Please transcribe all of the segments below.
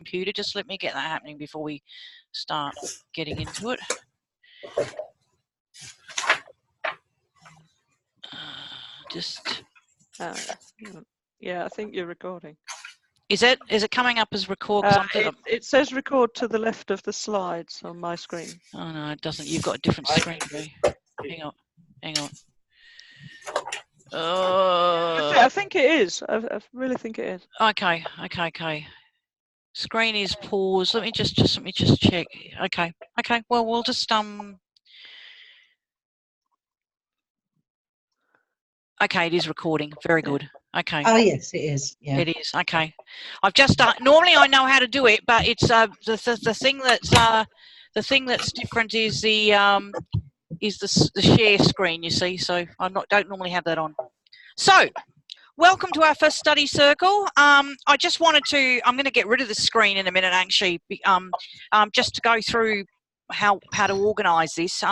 computer. Just let me get that happening before we start getting into it. Yeah, I think you're recording. Is it coming up as record? It says record to the left of the slides on my screen. Oh no, it doesn't. You've got a different screen. Hang on. I think it is. I really think it is. Okay. Screen is paused. Let me just check. Okay. Well, we'll just Okay, it is recording. Very good. Okay. Oh yes, it is. Yeah. It is. Okay. I've just normally I know how to do it, but it's the thing that's different is the share screen. You see, so don't normally have that on. So, welcome to our first study circle. I just wanted to. I'm going to get rid of the screen in a minute, actually, just to go through how to organise this.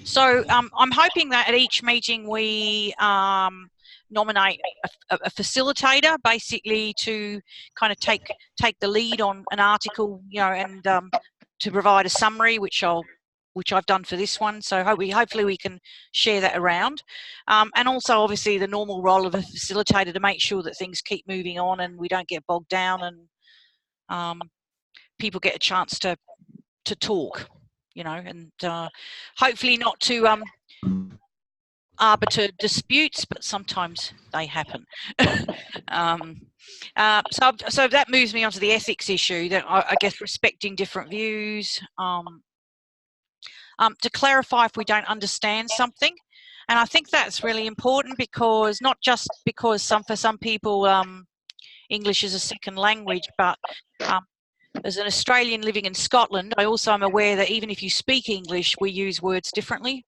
So I'm hoping that at each meeting we nominate a facilitator, basically to kind of take the lead on an article, and to provide a summary, which I've done for this one. So hopefully we can share that around, and also obviously the normal role of a facilitator to make sure that things keep moving on and we don't get bogged down, and people get a chance to talk. And hopefully not to arbiter disputes, but sometimes they happen. So that moves me on to the ethics issue, that I guess respecting different views, to clarify if we don't understand something. And I think that's really important, because not just because for some people English is a second language, but as an Australian living in Scotland, I also am aware that even if you speak English, we use words differently.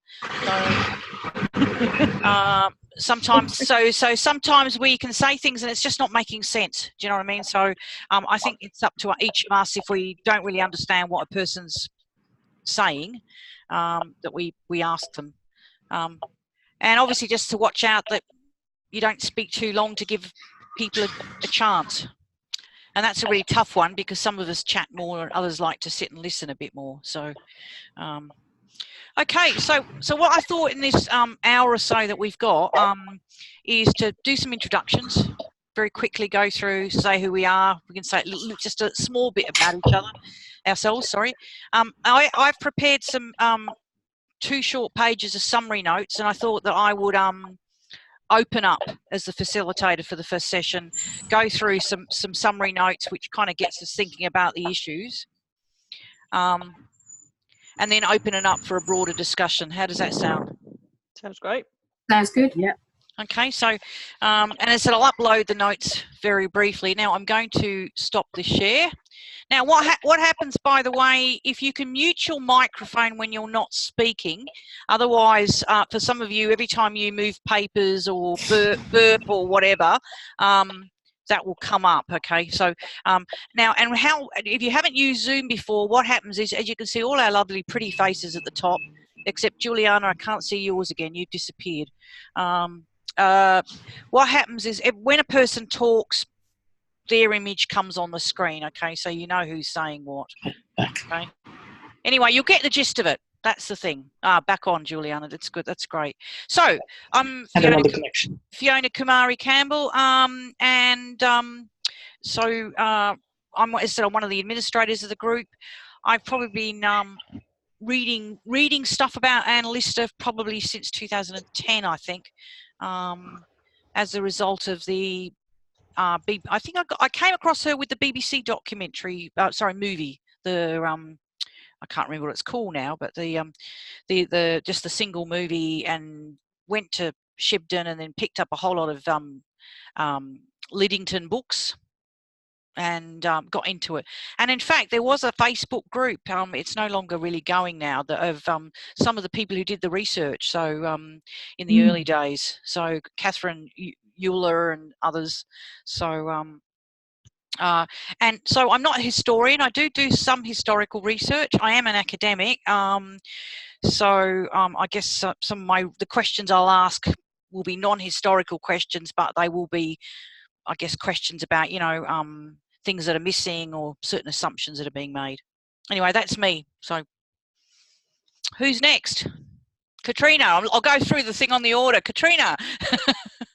Sometimes we can say things and it's just not making sense. Do you know what I mean? So I think it's up to each of us, if we don't really understand what a person's saying, that we ask them. And obviously just to watch out that you don't speak too long to give people a chance. And that's a really tough one, because some of us chat more and others like to sit and listen a bit more. So, okay, so what I thought in this hour or so that we've got is to do some introductions, very quickly go through, say who we are. We can say just a small bit about ourselves. Sorry. I've prepared some 2 short pages of summary notes, and I thought that I would open up as the facilitator for the first session, go through some summary notes, which kind of gets us thinking about the issues, and then open it up for a broader discussion. How does that sound? Sounds great. Sounds good. Yeah. Okay, so and I said I'll upload the notes very briefly. Now I'm going to stop the share. Now what happens, by the way, if you can mute your microphone when you're not speaking, otherwise for some of you, every time you move papers or burp or whatever, that will come up. Okay, so now, and if you haven't used Zoom before, what happens is, as you can see, all our lovely pretty faces at the top, except Juliana, I can't see yours again, you've disappeared. What happens is when a person talks, their image comes on the screen. Okay, so you know who's saying what. Okay, anyway, you'll get the gist of it. That's the thing. Back on, Juliana. That's good. That's great. So I'm Fiona Kumari Campbell, so I'm, as I said, I'm one of the administrators of the group. I've probably been reading stuff about Analista probably since 2010, I think, as a result of the I think I came across her with the BBC documentary, movie. I can't remember what it's called now, but just the single movie, and went to Shibden and then picked up a whole lot of Liddington books, and got into it. And in fact, there was a Facebook group, it's no longer really going now, of some of the people who did the research, so in the early days, so Catherine Euler and others. So and so I'm not a historian. I do some historical research. I am an academic, so I guess the questions I'll ask will be non-historical questions, but they will be, I guess, questions about things that are missing or certain assumptions that are being made. Anyway, that's me. So who's next? Katrina. I'll go through the thing on the order. Katrina.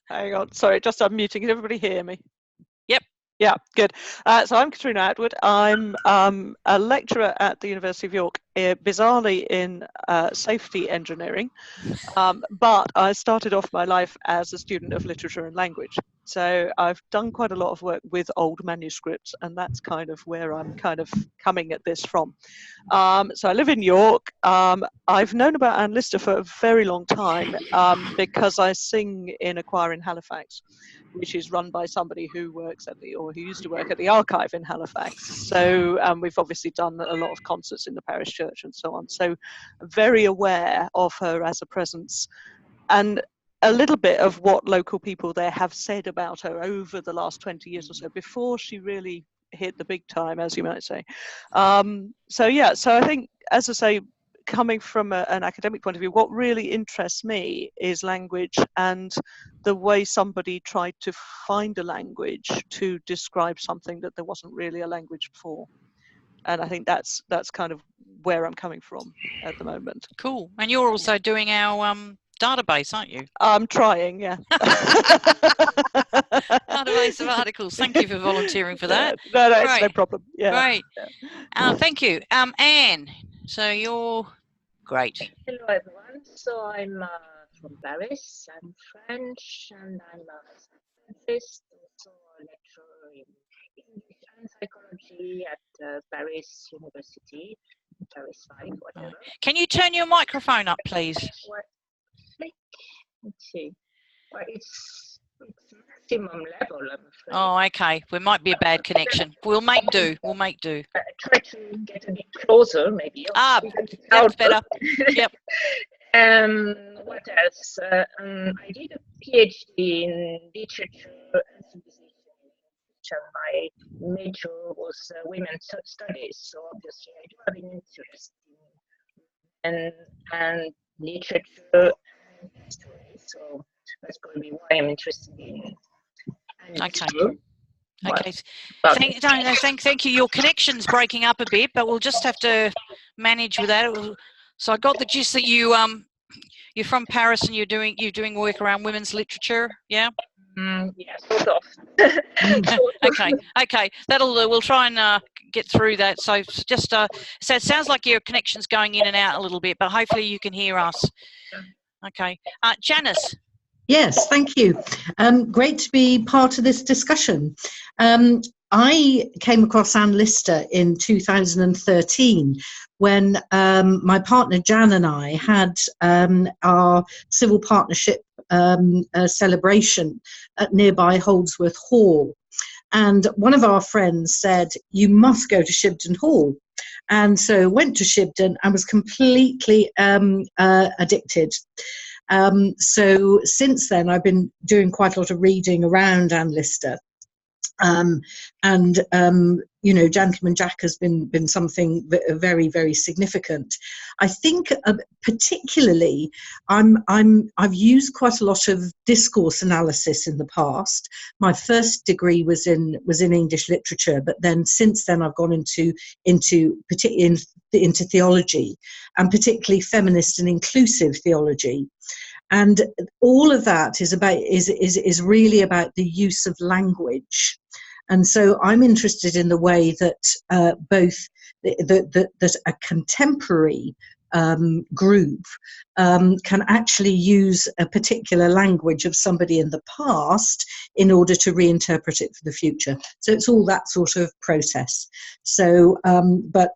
Hang on, sorry, just unmuting. Can everybody hear me? Yep. Yeah, good. So I'm Katrina Atwood. I'm a lecturer at the University of York, bizarrely in safety engineering, but I started off my life as a student of literature and language. So I've done quite a lot of work with old manuscripts, and that's kind of where I'm kind of coming at this from. So I live in York. I've known about Anne Lister for a very long time because I sing in a choir in Halifax, which is run by somebody who works at who used to work at the archive in Halifax. So we've obviously done a lot of concerts in the parish church and so on. So very aware of her as a presence, and a little bit of what local people there have said about her over the last 20 years or so, before she really hit the big time, as you might say. So yeah, so I think, as I say, coming from an academic point of view, what really interests me is language and the way somebody tried to find a language to describe something that there wasn't really a language for. And I think that's kind of where I'm coming from at the moment. Cool. And you're also doing our database, aren't you? I'm trying, yeah. Database of articles. Thank you for volunteering for that. No, it's no problem. Yeah. Great. Thank you. Anne, so you're great. Hello, everyone. So I'm from Paris. I'm French, and I'm a scientist, also a lecturer in English and psychology at Paris University, Paris 5, whatever. Can you turn your microphone up, please? Let's see. Well, it's maximum level, I'm afraid. Oh, okay. There might be a bad connection. We'll make do. We'll make do. Try to get a bit closer, maybe. That's better. Yep. What else? I did a PhD in literature and civilization. My major was women's studies, so obviously I do have an interest in literature and history. So that's probably why I'm interested in. Okay. Okay. Thank you. Your connection's breaking up a bit, but we'll just have to manage with that. So I got the gist that you're from Paris and you're doing work around women's literature. Yeah. Yeah, sort of. Okay. We'll try and get through that. So just so it sounds like your connection's going in and out a little bit, but hopefully you can hear us. Okay. Janice. Yes, thank you. Great to be part of this discussion. I came across Anne Lister in 2013 when my partner Jan and I had our civil partnership celebration at nearby Holdsworth Hall. And one of our friends said, "You must go to Shibden Hall." And so went to Shibden and was completely addicted. So since then, I've been doing quite a lot of reading around Anne Lister. You know, Gentleman Jack has been something very, very significant. I think particularly I've used quite a lot of discourse analysis in the past. My first degree was in English literature, but then since then I've gone into theology, and particularly feminist and inclusive theology. And all of that is really about the use of language. And so I'm interested in the way that that a contemporary group can actually use a particular language of somebody in the past in order to reinterpret it for the future. So it's all that sort of process. So, but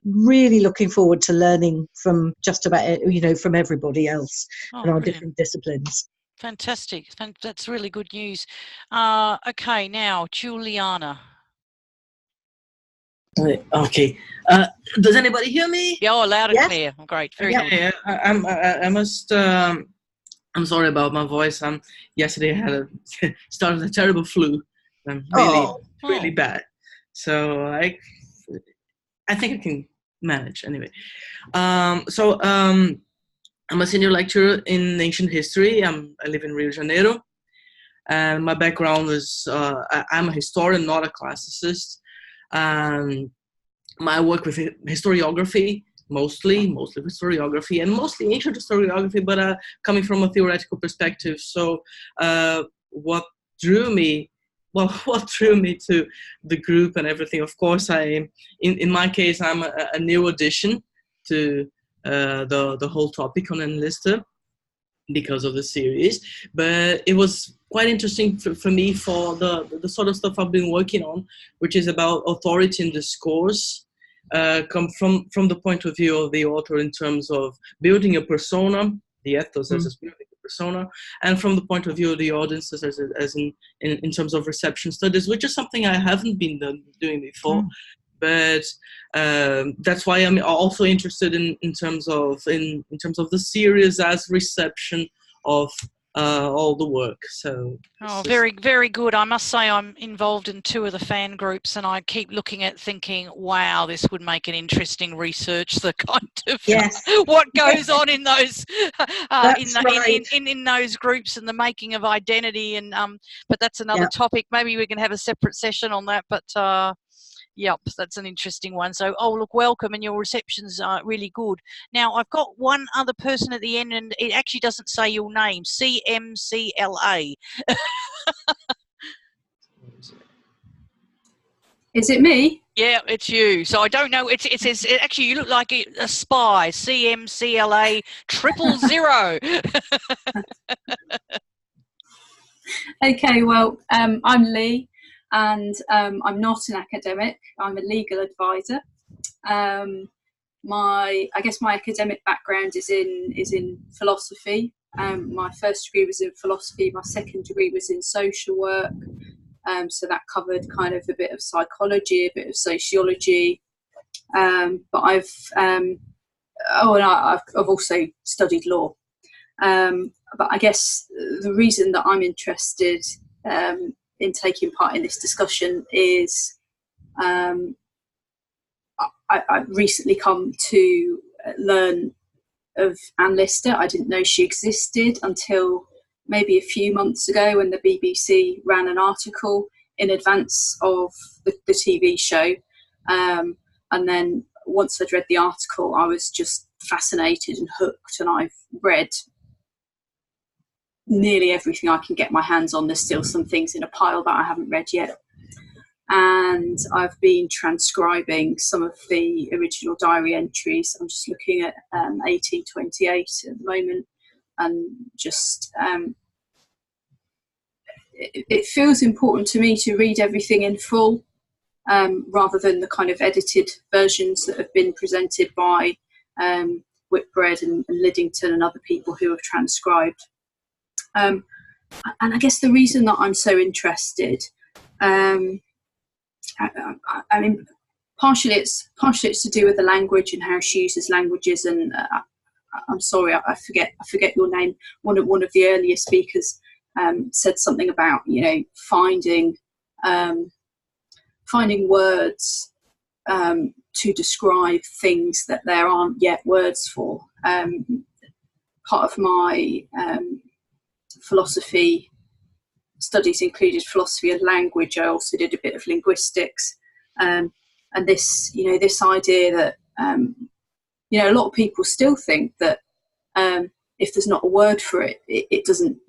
really looking forward to learning from just about, from everybody else in our different disciplines. Fantastic. That's really good news. Okay, now, Juliana. Okay. Does anybody hear me? Yeah, loud and clear. Great. Very good. Yeah. I must. I'm sorry about my voice. Yesterday I had started a terrible flu. I'm really bad. So I think I can manage anyway. I'm a senior lecturer in ancient history. I live in Rio de Janeiro. And my background is I'm a historian, not a classicist. My work with historiography, mostly historiography, and mostly ancient historiography, but coming from a theoretical perspective. So what drew me to the group and everything, of course, in my case, I'm a new addition to the whole topic on Enlisted because of the series, but it was quite interesting for me for the sort of stuff I've been working on, which is about authority and discourse, come from the point of view of the author in terms of building a persona, the ethos as building a persona, and from the point of view of the audiences as in terms of reception studies, which is something I haven't been doing before. But that's why I'm also interested in terms of the series as reception of all the work. So very, very good. I must say I'm involved in 2 of the fan groups, and I keep looking at thinking, wow, this would make an interesting research, the kind of what goes on in those in those groups and the making of identity. And but that's another topic. Maybe we can have a separate session on that. But yep, that's an interesting one. So, look, welcome, and your reception's really good. Now, I've got one other person at the end, and it actually doesn't say your name, CMCLA. Is it me? Yeah, it's you. So I don't know. It says actually you look like a spy. CMCLA 000. Okay, well, I'm Lee, and I'm not an academic. I'm a legal advisor. I guess my academic background is in philosophy. My first degree was in philosophy. My second degree was in social work. So that covered kind of a bit of psychology, a bit of sociology. But I've also studied law. But I guess the reason that I'm interested in taking part in this discussion is I've recently come to learn of Anne Lister. I didn't know she existed until maybe a few months ago when the BBC ran an article in advance of the TV show. And then once I'd read the article, I was just fascinated and hooked, and I've read nearly everything I can get my hands on. There's still some things in a pile that I haven't read yet. And I've been transcribing some of the original diary entries. I'm just looking at 1828 at the moment, and just it feels important to me to read everything in full, rather than the kind of edited versions that have been presented by Whitbread and Liddington and other people who have transcribed. And I guess the reason that I'm so interested, I mean, partially it's to do with the language and how she uses languages. And I'm sorry, I forget your name. One of the earlier speakers said something about finding words to describe things that there aren't yet words for. Part of my philosophy studies included philosophy of language. I also did a bit of linguistics, and this idea that a lot of people still think that if there's not a word for it, it doesn't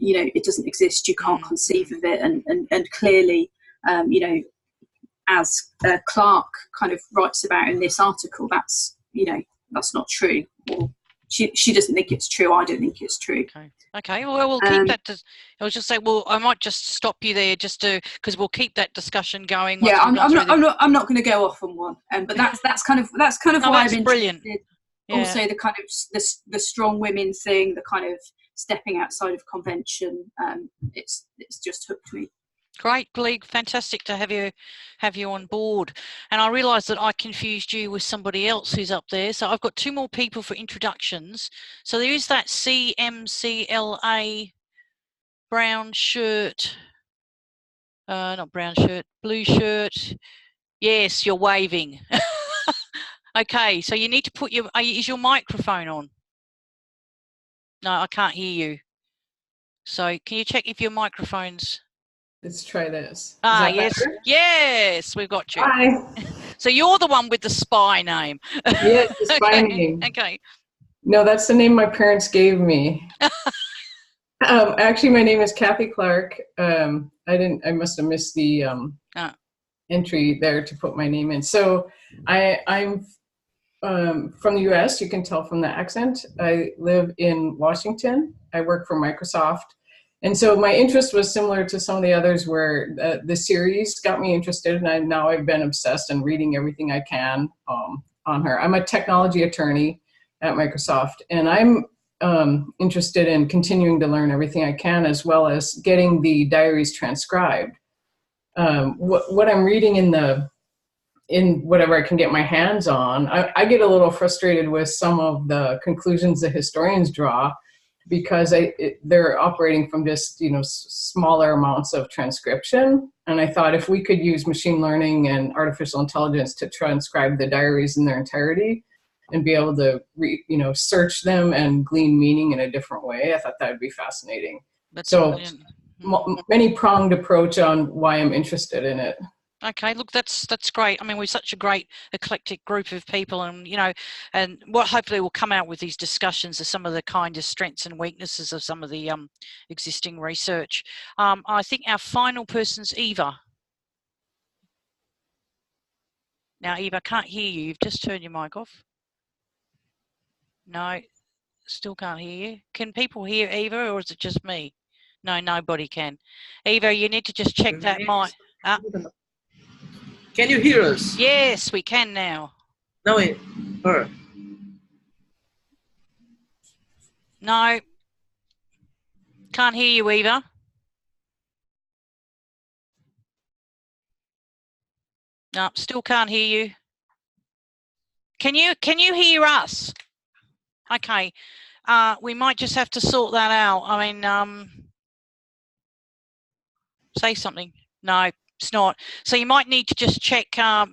exist. You can't conceive of it, and clearly, as Clark kind of writes about in this article, that's not true. Well, she doesn't think it's true. I don't think it's true. Okay. Well, we'll keep that. I was just saying. Well, I might just stop you there, because we'll keep that discussion going. Yeah, I'm not going to go off on one. But that's kind of why I'm interested. Brilliant. Yeah. Also, the kind of the strong women thing, the kind of stepping outside of convention. It's just hooked me. Great, Lee. Fantastic to have you on board. And I realised that I confused you with somebody else who's up there. So I've got 2 more people for introductions. So there is that CMCLA brown shirt. Not brown shirt, blue shirt. Yes, you're waving. Okay, so you need to put is your microphone on? No, I can't hear you. So can you check if your microphone's... Let's try this. Ah, yes. Better? Yes, we've got you. Hi. So you're the one with the spy name. Yes, the spy name. Okay. No, that's the name my parents gave me. Actually, my name is Kathy Clark. I must have missed the entry there to put my name in. So I'm from the US, you can tell from the accent. I live in Washington. I work for Microsoft. And so my interest was similar to some of the others where the series got me interested, and now I've been obsessed and reading everything I can on her. I'm a technology attorney at Microsoft, and I'm interested in continuing to learn everything I can, as well as getting the diaries transcribed. What I'm reading in whatever I can get my hands on, I get a little frustrated with some of the conclusions the historians draw, because they're operating from just smaller amounts of transcription. And I thought if we could use machine learning and artificial intelligence to transcribe the diaries in their entirety and be able to search them and glean meaning in a different way, I thought that would be fascinating. That's so brilliant. Many pronged approach on why I'm interested in it. Okay, look, that's great. I mean, we're such a great eclectic group of people, and and what hopefully will come out with these discussions are some of the kind of strengths and weaknesses of some of the existing research. I think our final person's Eva. Now, Eva, I can't hear you. You've just turned your mic off. No, still can't hear you. Can people hear Eva, or is it just me? No, nobody can. Eva, you need to just check that mic. Can you hear us? Yes, we can now. No, her. No. Can't hear you, Eva. No, still can't hear you. Can you hear us? Okay. We might just have to sort that out. I mean, say something. No. It's not. So you might need to just check.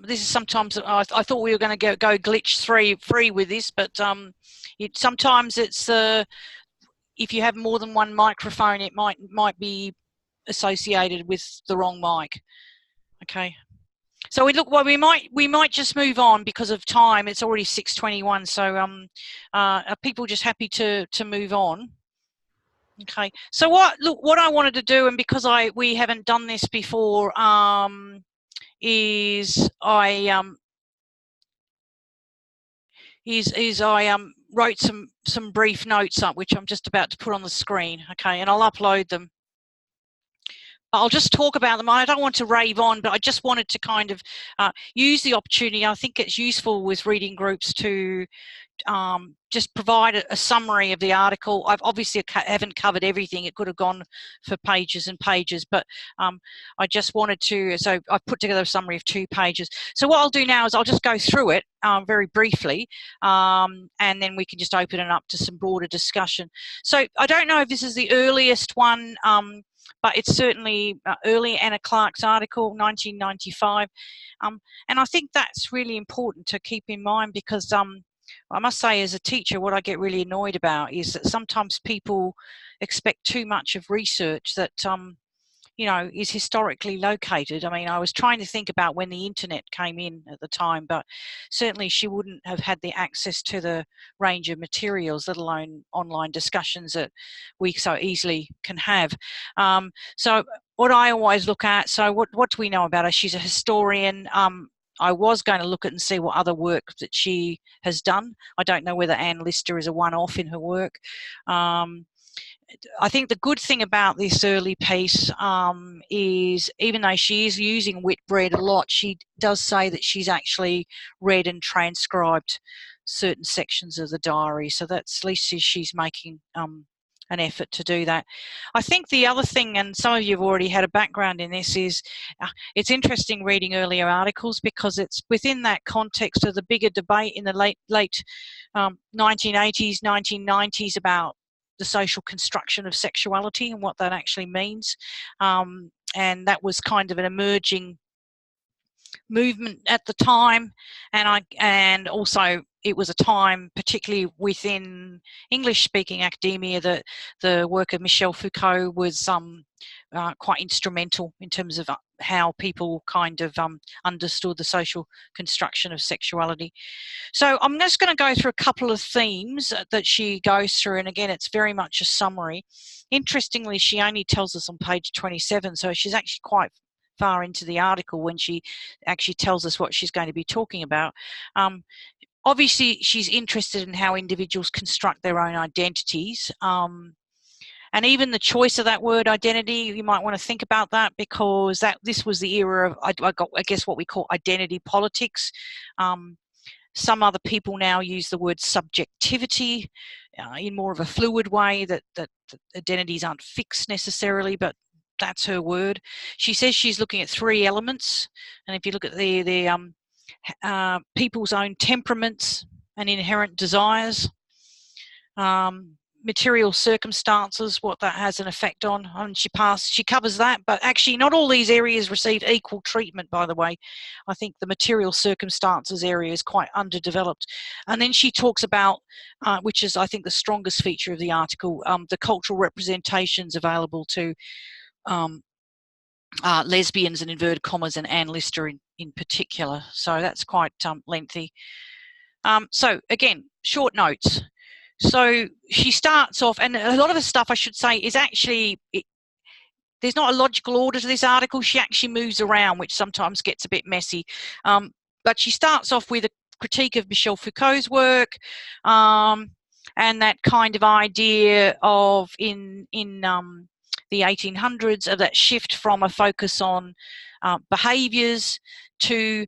This is sometimes I thought we were going to go glitch free with this, but sometimes it's if you have more than one microphone, it might be associated with the wrong mic. Okay. So we might just move on because of time. It's already 6:21. So are people just happy to move on? Okay. So what I wanted to do, and because we haven't done this before, is I wrote some brief notes up, which I'm just about to put on the screen. Okay, and I'll upload them. I'll just talk about them. I don't want to rave on, but I just wanted to kind of use the opportunity. I think it's useful with reading groups to just provide a summary of the article. I've obviously haven't covered everything. It could have gone for pages and pages, but I just wanted to, so I've put together a summary of 2 pages. So what I'll do now is I'll just go through it very briefly, and then we can just open it up to some broader discussion. So I don't know if this is the earliest one, but it's certainly early Anna Clark's article, 1995. And I think that's really important to keep in mind, because I must say, as a teacher, what I get really annoyed about is that sometimes people expect too much of research that is historically located. I mean, I was trying to think about when the internet came in at the time, but certainly she wouldn't have had the access to the range of materials, let alone online discussions that we so easily can have. So what I always look at, so what do we know about her? She's a historian. I was going to look at and see what other work that she has done. I don't know whether Anne Lister is a one-off in her work. I think the good thing about this early piece is, even though she is using Whitbread a lot, she does say that she's actually read and transcribed certain sections of the diary. So that's, at least she's making an effort to do that. I think the other thing, and some of you have already had a background in this, is it's interesting reading earlier articles, because it's within that context of the bigger debate in the late 1980s, 1990s about the social construction of sexuality and what that actually means. And that was kind of an emerging movement at the time, and also it was a time, particularly within English-speaking academia, that the work of Michel Foucault was quite instrumental in terms of how people kind of understood the social construction of sexuality. So I'm just going to go through a couple of themes that she goes through, and again, it's very much a summary. Interestingly, she only tells us on page 27, so she's actually quite far into the article when she actually tells us what she's going to be talking about. Obviously, she's interested in how individuals construct their own identities. And even the choice of that word identity, you might want to think about that, because this was the era of, I guess, what we call identity politics. Some other people now use the word subjectivity in more of a fluid way, that identities aren't fixed necessarily, but that's her word. She says she's looking at 3 elements, and if you look at the people's own temperaments and inherent desires, material circumstances, what that has an effect on. And she covers that, but actually not all these areas receive equal treatment, by the way. I think the material circumstances area is quite underdeveloped. And then she talks about, which is I think the strongest feature of the article, the cultural representations available to lesbians, in inverted commas, and Anne Lister in particular. So that's quite lengthy. So again, short notes. So she starts off, and a lot of the stuff, I should say, is actually, there's not a logical order to this article. She actually moves around, which sometimes gets a bit messy. But she starts off with a critique of Michel Foucault's work, and that kind of idea of in the 1800s, of that shift from a focus on behaviours to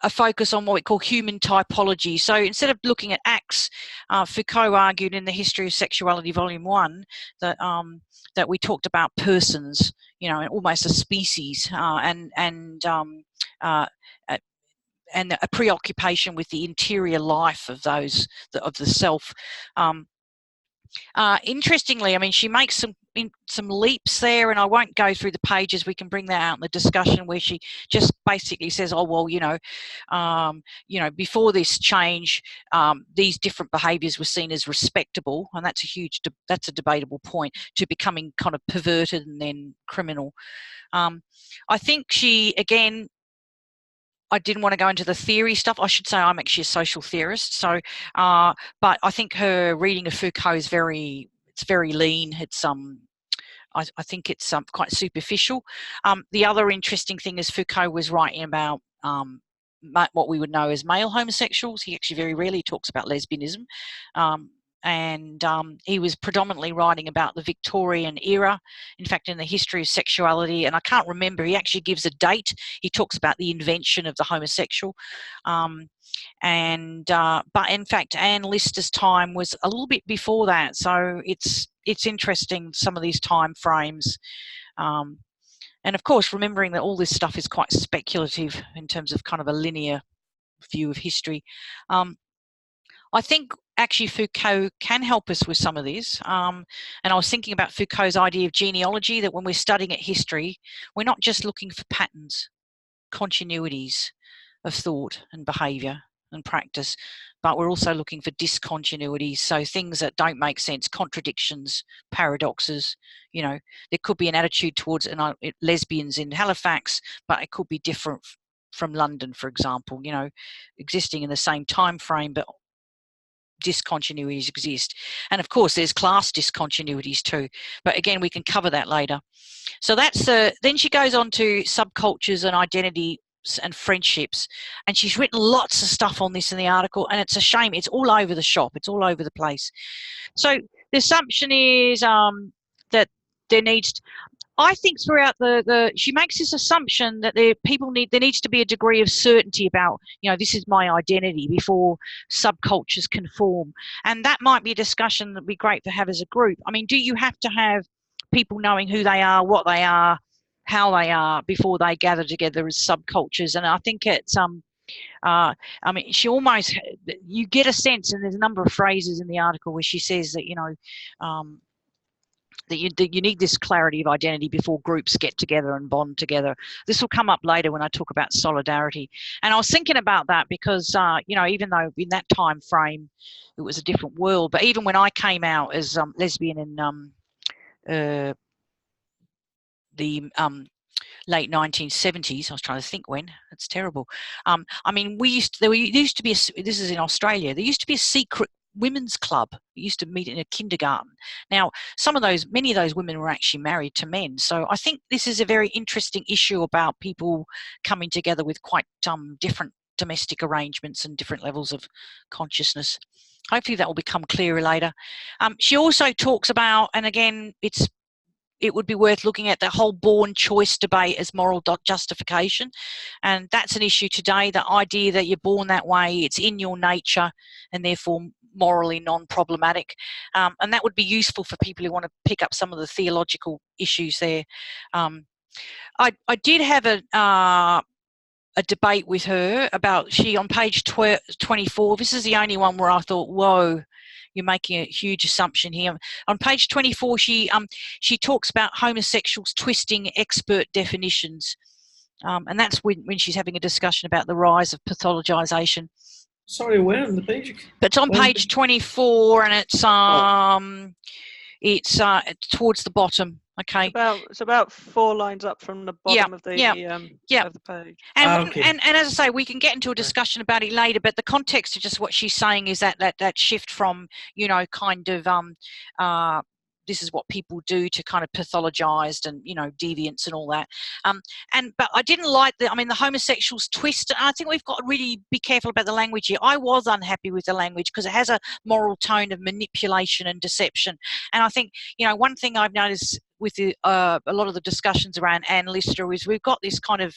a focus on what we call human typology. So instead of looking at acts, Foucault argued in the History of Sexuality, Volume 1, that that we talked about persons, almost a species, and a preoccupation with the interior life of those, of the self. Interestingly, I mean, she makes some leaps there, and I won't go through the pages. We can bring that out in the discussion, where she just basically says, "Oh well, before this change, these different behaviours were seen as respectable," and that's a debatable point, to becoming kind of perverted and then criminal. I think she, again, I didn't want to go into the theory stuff. I should say I'm actually a social theorist. So, but I think her reading of Foucault is very lean. It's I think it's quite superficial. The other interesting thing is Foucault was writing about what we would know as male homosexuals. He actually very rarely talks about lesbianism. And he was predominantly writing about the Victorian era. In fact, in the History of Sexuality, and I can't remember, he actually gives a date. He talks about the invention of the homosexual. But in fact, Anne Lister's time was a little bit before that. So it's interesting, some of these time frames. And of course, remembering that all this stuff is quite speculative in terms of kind of a linear view of history. I think actually Foucault can help us with some of this. And I was thinking about Foucault's idea of genealogy, that when we're studying at history, we're not just looking for patterns, continuities of thought and behaviour and practice, but we're also looking for discontinuities, so things that don't make sense, contradictions, paradoxes. There could be an attitude towards lesbians in Halifax, but it could be different from London, for example, existing in the same time frame, but discontinuities exist. And of course there's class discontinuities too, but again we can cover that later. So that's then she goes on to subcultures and identity and friendships, and she's written lots of stuff on this in the article, and it's a shame, it's all over the shop, it's all over the place. So the assumption is that there needs I think throughout she makes this assumption that there needs to be a degree of certainty about, this is my identity, before subcultures can form. And that might be a discussion that would be great to have as a group. I mean, do you have to have people knowing who they are, what they are, how they are, before they gather together as subcultures? And I think it's, I mean, she almost, you get a sense, and there's a number of phrases in the article where she says that, that you need this clarity of identity before groups get together and bond together. This will come up later when I talk about solidarity. And I was thinking about that because, you know, even though in that time frame it was a different world, but even when I came out as lesbian in the late 1970s, I was trying to think when, it's terrible. I mean, there used to be, this is in Australia, there used to be a secret women's club. We used to meet in a kindergarten. Now, many of those women were actually married to men. So I think this is a very interesting issue about people coming together with quite different domestic arrangements and different levels of consciousness. Hopefully that will become clearer later. She also talks about, and again, it would be worth looking at the whole born choice debate as moral justification. And that's an issue today, the idea that you're born that way, it's in your nature, and therefore morally non-problematic. And that would be useful for people who want to pick up some of the theological issues there. I did have a debate with her about, on page 24, this is the only one where I thought, whoa, you're making a huge assumption here. On page 24, she talks about homosexuals twisting expert definitions. And that's when she's having a discussion about the rise of pathologization. Sorry, where on the page? But it's on page 24, and it's towards the bottom. Okay. It's about 4 lines up from the bottom of the of the page. And, and as I say, we can get into a discussion about it later, but the context of just what she's saying is that shift from, you know, kind of this is what people do to kind of pathologized and, you know, deviance and all that. But I didn't like the homosexuals twist. I think we've got to really be careful about the language here. I was unhappy with the language because it has a moral tone of manipulation and deception. And I think, you know, one thing I've noticed with a lot of the discussions around Anne Lister is we've got this kind of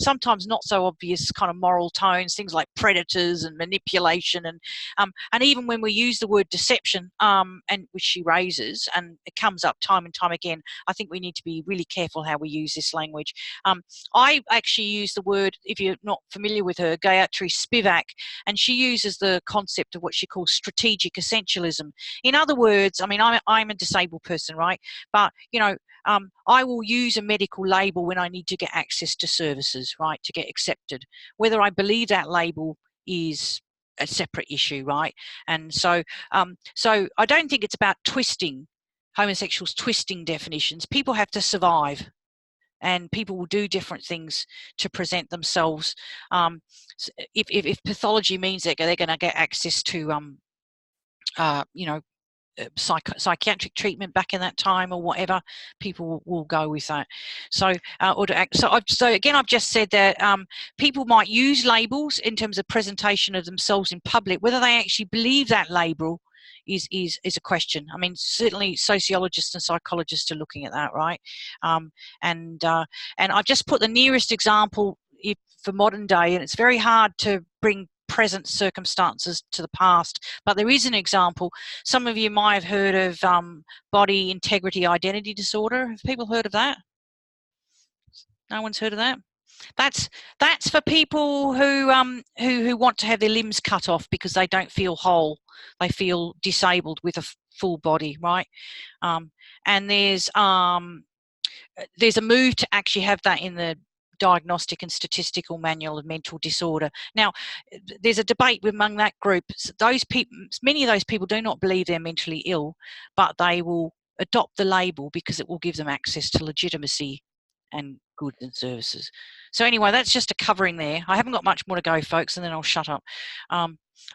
sometimes not so obvious kind of moral tones, things like predators and manipulation, and even when we use the word deception, and which she raises, and it comes up time and time again, I think we need to be really careful how we use this language. I actually use the word, if you're not familiar with her, Gayatri Spivak, and she uses the concept of what she calls strategic essentialism. In other words, I mean, I'm a disabled person, right? But, you know, I will use a medical label when I need to get access to services, right, to get accepted. Whether I believe that label is a separate issue, right? And so I don't think it's about homosexuals twisting definitions. People have to survive, and people will do different things to present themselves. If pathology means that they're going to get access to, you know, psychiatric treatment back in that time or whatever, people will go with that. So again, I've just said that people might use labels in terms of presentation of themselves in public. Whether they actually believe that label is a question. I mean, certainly sociologists and psychologists are looking at that, right? And I've just put the nearest example for modern day, and it's very hard to bring present circumstances to the past, but there is an example. Some of you might have heard of body integrity identity disorder. Have people heard of that? No one's heard of that? That's for people who want to have their limbs cut off because they don't feel whole. They feel disabled with a full body, right? And there's a move to actually have that in the Diagnostic and Statistical Manual of Mental Disorder. Now, there's a debate among that group. Those people, many of those people do not believe they're mentally ill, but they will adopt the label because it will give them access to legitimacy and goods and services. So anyway, that's just a covering there. I haven't got much more to go, folks, and then I'll shut up.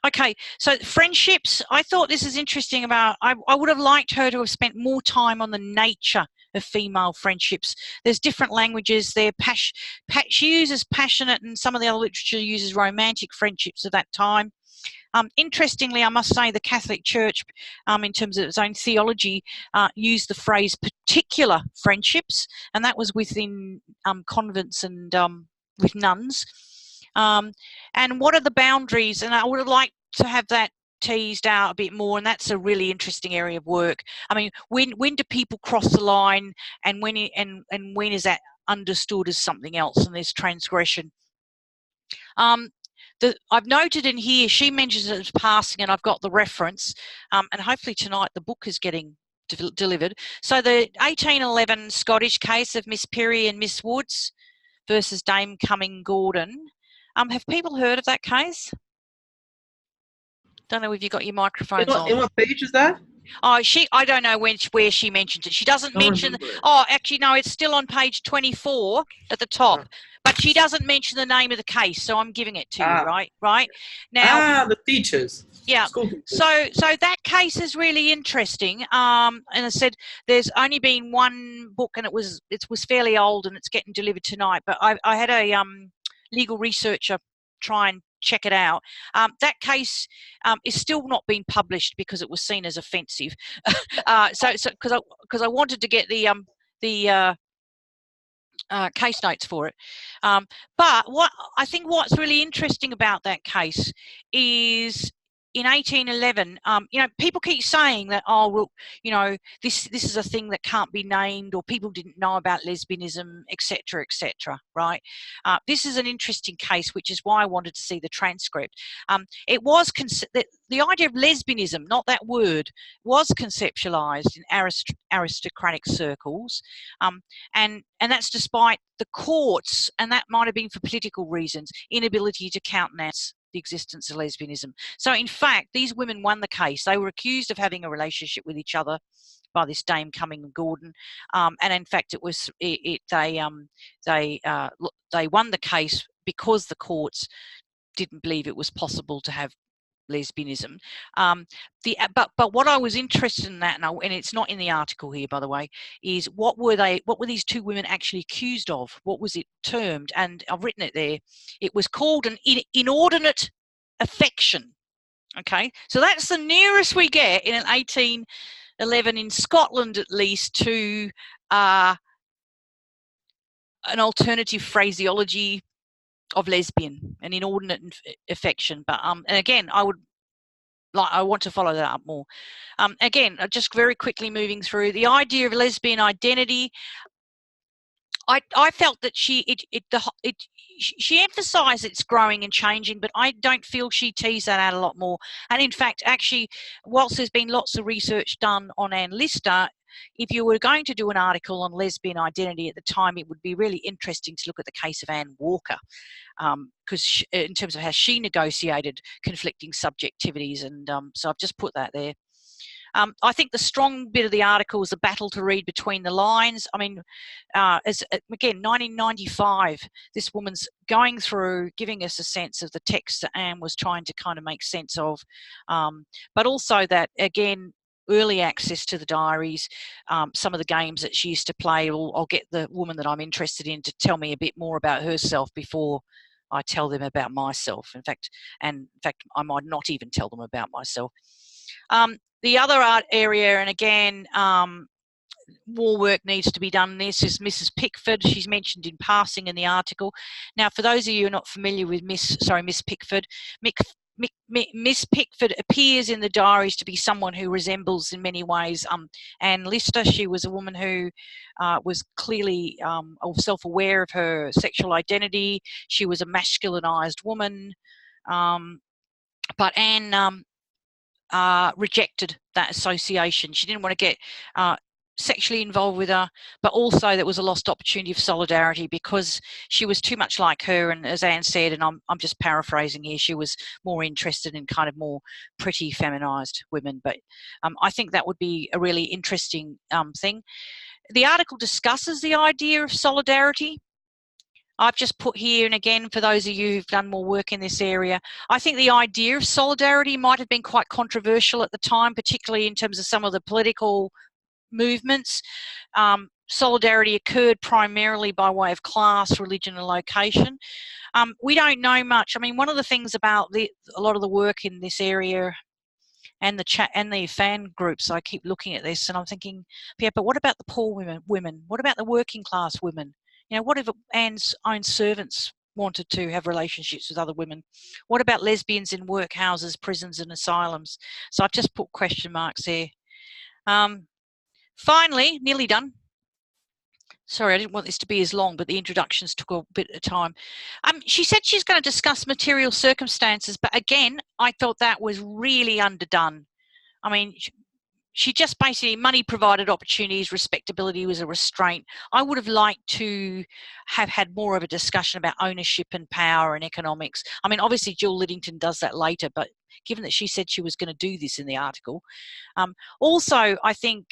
Okay, so friendships. I thought this is interesting about, I would have liked her to have spent more time on the nature of female friendships. There's different languages there. She uses passionate, and some of the other literature uses romantic friendships of that time. Interestingly, I must say the Catholic Church, in terms of its own theology, used the phrase particular friendships, and that was within convents and with nuns. And what are the boundaries? And I would have liked to have that teased out a bit more, and that's a really interesting area of work. I mean, when do people cross the line, and when is that understood as something else, and there's transgression? I've noted in here, she mentions it as passing, and I've got the reference, and hopefully tonight the book is getting delivered. So the 1811 Scottish case of Miss Perry and Miss Woods versus Dame Cumming Gordon. Have people heard of that case? Don't know if you got your microphones on. In what page is that? Oh, I don't know where she mentions it. She doesn't mention. Oh, actually, no, it's still on page 24 at the top, but she doesn't mention the name of the case. So I'm giving it to you, right now. The teachers. Yeah. So that case is really interesting. And I said there's only been one book, and it was fairly old, and it's getting delivered tonight. But I had a legal researcher try and check it out. That case is still not being published because it was seen as offensive. So because I wanted to get the case notes for it. But what's really interesting about that case is in 1811, people keep saying that, oh, well, this is a thing that can't be named, or people didn't know about lesbianism, etc., right? This is an interesting case, which is why I wanted to see the transcript. It was the idea of lesbianism, not that word, was conceptualized in aristocratic circles, and that's despite the courts, and that might have been for political reasons, inability to countenance the existence of lesbianism. So in fact, these women won the case. They were accused of having a relationship with each other by this Dame Cumming and Gordon, and in fact, it was they won the case because the courts didn't believe it was possible to have lesbianism. But what I was interested in that, and it's not in the article here, by the way, is what were these two women actually accused of? What was it termed? And I've written it there. It was called an inordinate affection. Okay, so that's the nearest we get in an 1811 in Scotland, at least, to an alternative phraseology of lesbian, an inordinate affection. But and again, I want to follow that up more. Again, just very quickly moving through the idea of lesbian identity. I felt that she emphasised it's growing and changing, but I don't feel she teased that out a lot more. And in fact, actually, whilst there's been lots of research done on Anne Lister, if you were going to do an article on lesbian identity at the time, it would be really interesting to look at the case of Anne Walker, because in terms of how she negotiated conflicting subjectivities, and so I've just put that there. I think the strong bit of the article is the battle to read between the lines. I mean, again, 1995, this woman's going through, giving us a sense of the text that Anne was trying to kind of make sense of, but also that, again, early access to the diaries, some of the games that she used to play. I'll get the woman that I'm interested in to tell me a bit more about herself before I tell them about myself. In fact, I might not even tell them about myself. The other art area, and again, more work needs to be done. This is Mrs. Pickford. She's mentioned in passing in the article. Now, for those of you who are not familiar with Miss Pickford, Miss Pickford appears in the diaries to be someone who resembles in many ways Anne Lister. She was a woman who was clearly self-aware of her sexual identity. She was a masculinized woman, but Anne rejected that association. She didn't want to get sexually involved with her, but also there was a lost opportunity of solidarity because she was too much like her, and as Anne said, and I'm just paraphrasing here, she was more interested in kind of more pretty feminized women. But I think that would be a really interesting thing. The article discusses the idea of solidarity. I've just put here, and again, for those of you who've done more work in this area, I think the idea of solidarity might have been quite controversial at the time, particularly in terms of some of the political movements. Solidarity occurred primarily by way of class, religion, and location. We don't know much. I mean, one of the things about a lot of the work in this area and the chat and the fan groups, I keep looking at this and I'm thinking, yeah, but what about the poor women? What about the working class women? You know, what if Anne's own servants wanted to have relationships with other women? What about lesbians in workhouses, prisons, and asylums? So I've just put question marks there. Finally, nearly done. Sorry, I didn't want this to be as long, but the introductions took a bit of time. She said she's going to discuss material circumstances, but again, I thought that was really underdone. I mean, she just basically, money provided opportunities, respectability was a restraint. I would have liked to have had more of a discussion about ownership and power and economics. I mean, obviously Jill Liddington does that later, but given that she said she was going to do this in the article. Also, I think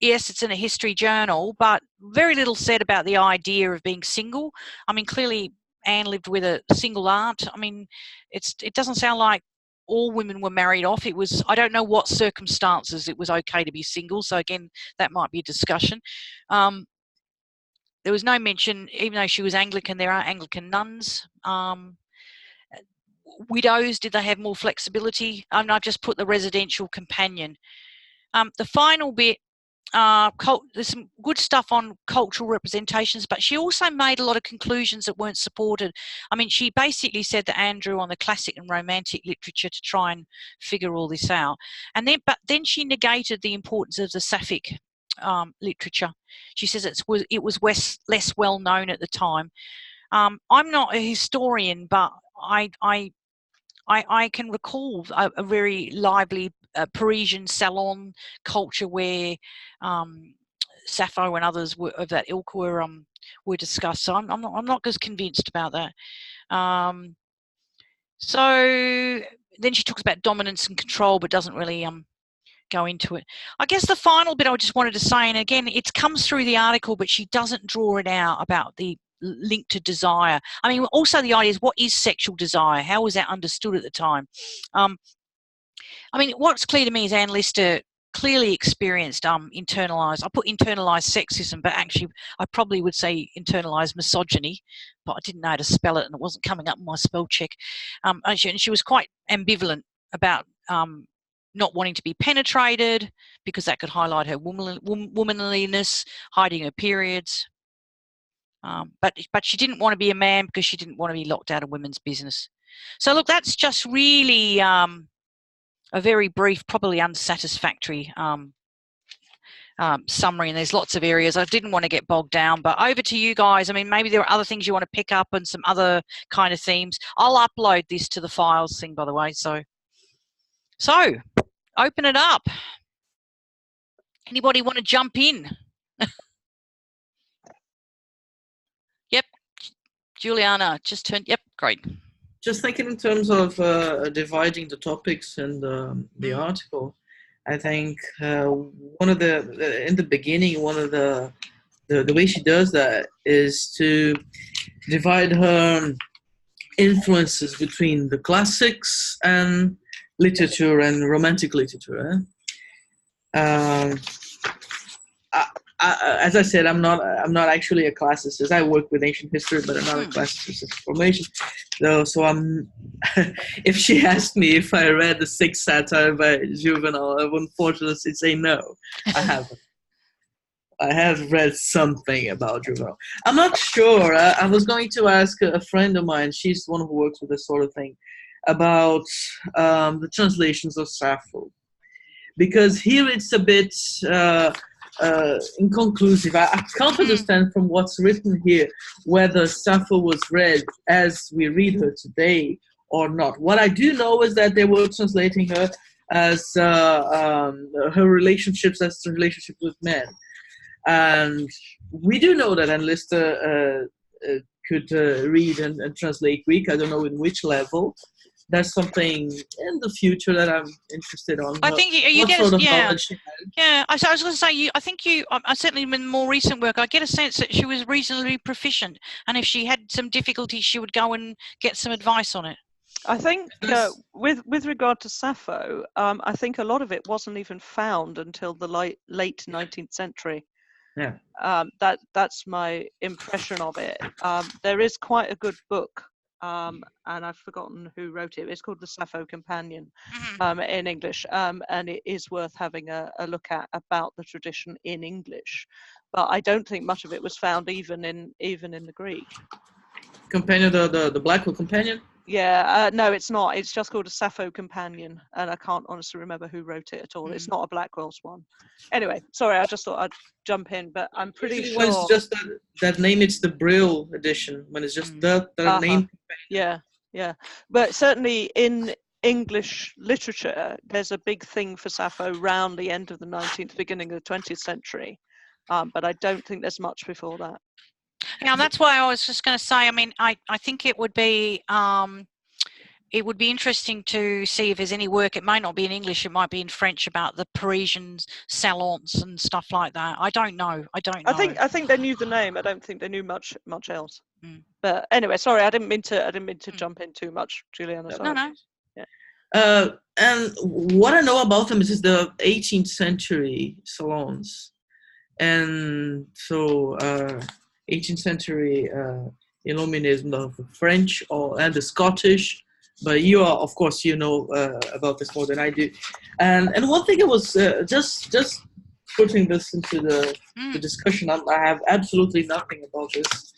yes, it's in a history journal, but very little said about the idea of being single. I mean, clearly Anne lived with a single aunt. I mean, it doesn't sound like all women were married off. It was, I don't know what circumstances it was okay to be single. So again, that might be a discussion. There was no mention, even though she was Anglican, there are Anglican nuns. Widows, did they have more flexibility? I've just put the residential companion. The final bit, there's some good stuff on cultural representations, but she also made a lot of conclusions that weren't supported. I mean, she basically said that Anne drew on the classic and romantic literature to try and figure all this out. But then she negated the importance of the Sapphic literature. She says it was less well known at the time. I'm not a historian, but I can recall a very lively Parisian salon culture where Sappho and others of that ilk were discussed. So I'm not as convinced about that. So then she talks about dominance and control, but doesn't really go into it. I guess the final bit I just wanted to say, and again, it comes through the article, but she doesn't draw it out about the link to desire. I mean, also the idea is, what is sexual desire? How was that understood at the time? I mean, what's clear to me is Anne Lister clearly experienced internalized, I put internalized sexism, but actually I probably would say internalized misogyny, but I didn't know how to spell it and it wasn't coming up in my spell check. And she was quite ambivalent about not wanting to be penetrated because that could highlight her womanliness, hiding her periods. But she didn't want to be a man because she didn't want to be locked out of women's business. So look, that's just really a very brief, probably unsatisfactory summary, and there's lots of areas. I didn't want to get bogged down, but over to you guys. I mean, maybe there are other things you want to pick up and some other kind of themes. I'll upload this to the files thing, by the way. So open it up. Anybody want to jump in? Yep, Juliana just turned. Yep, great. Just thinking in terms of dividing the topics in the article, I think one of in the beginning, one of the way she does that is to divide her influences between the classics and literature and romantic literature. As I said, I'm not actually a classicist. I work with ancient history, but I'm not a classicist in formation. So I'm. If she asked me if I read the Sixth Satire by Juvenal, I would unfortunately say no. I haven't. I have read something about Juvenal. I'm not sure. I was going to ask a friend of mine. She's the one who works with this sort of thing, about the translations of Sappho, because here it's a bit. Inconclusive. I can't understand from what's written here whether Sappho was read as we read her today or not. What I do know is that they were translating her as her relationships as relationships with men, and we do know that Anne Lister could read and translate Greek. I don't know in which level. That's something in the future that I'm interested on. I think you get sort of knowledge she had. Yeah. I was going to say, I think I certainly in more recent work, I get a sense that she was reasonably proficient, and if she had some difficulties, she would go and get some advice on it. I think with regard to Sappho, I think a lot of it wasn't even found until the late 19th century. Yeah. That's my impression of it. There is quite a good book. And I've forgotten who wrote it. It's called The Sappho Companion in English, and it is worth having a look at about the tradition in English. But I don't think much of it was found even in the Greek. Companion, the Blackwell Companion? Yeah, no, it's not. It's just called A Sappho Companion, and I can't honestly remember who wrote it at all. It's not a Blackwell's one. Anyway, sorry, I just thought I'd jump in, but I'm pretty sure. When it's just that name, it's the Brill edition. When it's just the name. Yeah. But certainly in English literature, there's a big thing for Sappho round the end of the 19th, beginning of the 20th century, but I don't think there's much before that. Yeah, that's why I was just going to say, I mean, I think it would be interesting to see if there's any work. It might not be in English, it might be in French, about the Parisian salons and stuff like that. I don't know. I think they knew the name. I don't think they knew much else. But anyway, sorry, I didn't mean to jump in too much, Juliana. Sorry. No. Yeah. And what I know about them is the 18th century salons, and so 18th century Illuminism of the French and the Scottish. But you are, of course, you know about this more than I do. And one thing, it was just putting this into the discussion. I have absolutely nothing about this,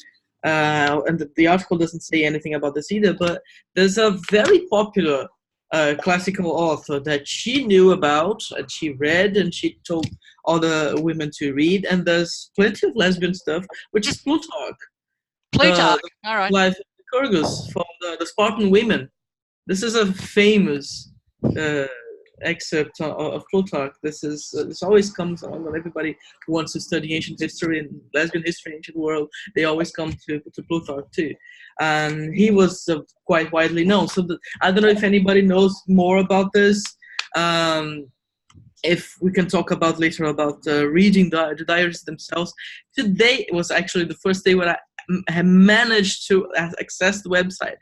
and the article doesn't say anything about this either. But there's a very popular classical author that she knew about, and she read, and she told other women to read. And there's plenty of lesbian stuff, which is Plutarch. Plutarch, all right. Life of Lycurgus from the Spartan women. This is a famous excerpt of Plutarch. This always comes on when everybody who wants to study ancient history and lesbian history in ancient world. They always come to Plutarch too, and he was quite widely known. So I don't know if anybody knows more about this. If we can talk about later about reading the diaries themselves. Today was actually the first day when I have managed to access the website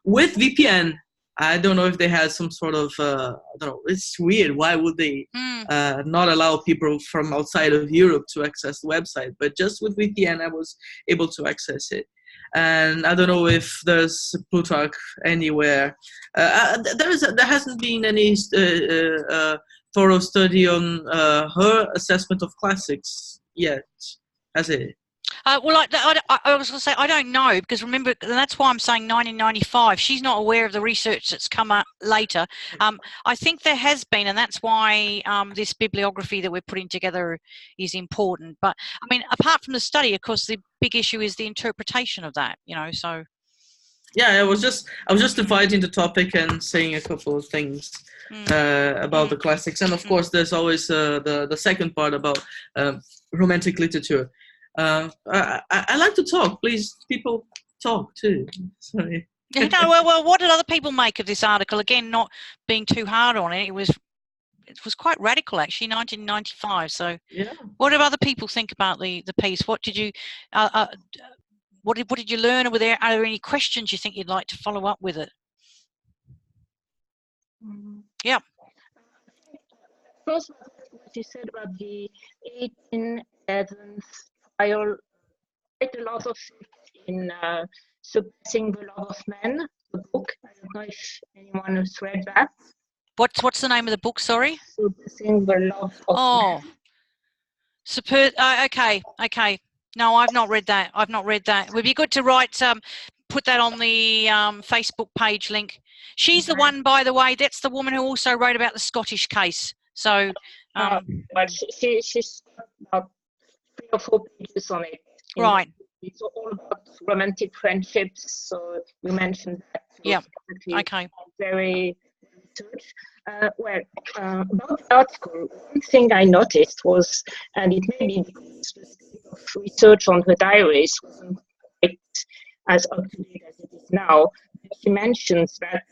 with VPN. I don't know if they had some sort of, I don't know, it's weird. Why would they not allow people from outside of Europe to access the website? But just with VPN, I was able to access it. And I don't know if there's Plutarch anywhere. There hasn't been any thorough study on her assessment of classics yet, has it? Well, I was going to say, I don't know, because remember, and that's why I'm saying 1995. She's not aware of the research that's come up later. I think there has been, and that's why this bibliography that we're putting together is important. But, I mean, apart from the study, of course, the big issue is the interpretation of that, you know, so... Yeah, I was just dividing the topic and saying a couple of things about the classics. And, of course, there's always the second part about romantic literature. I like to talk. Please, people, talk too. Sorry. No, well, what did other people make of this article? Again, not being too hard on it. It was quite radical, actually, 1995. So, yeah. What did other people think about the piece? What did you what did you learn? Are there any questions you think you'd like to follow up with it? Yeah. First, what you said about the 1811 trial, quite a lot of it in Suppressing the Love of Men, the book. I don't know if anyone has read that. What's the name of the book, sorry? Suppressing the Love of Men. Okay. No, I've not read that. It would be good to write, put that on the Facebook page link. She's the one, by the way, that's the woman who also wrote about the Scottish case. So, but she's about 3 or 4 pages on it. Right. It's all about romantic friendships. So you mentioned that. Yeah. Okay. Very research. About the article, one thing I noticed was, and it may be because the state of research on her diaries wasn't quite as up to date as it is now. She mentions that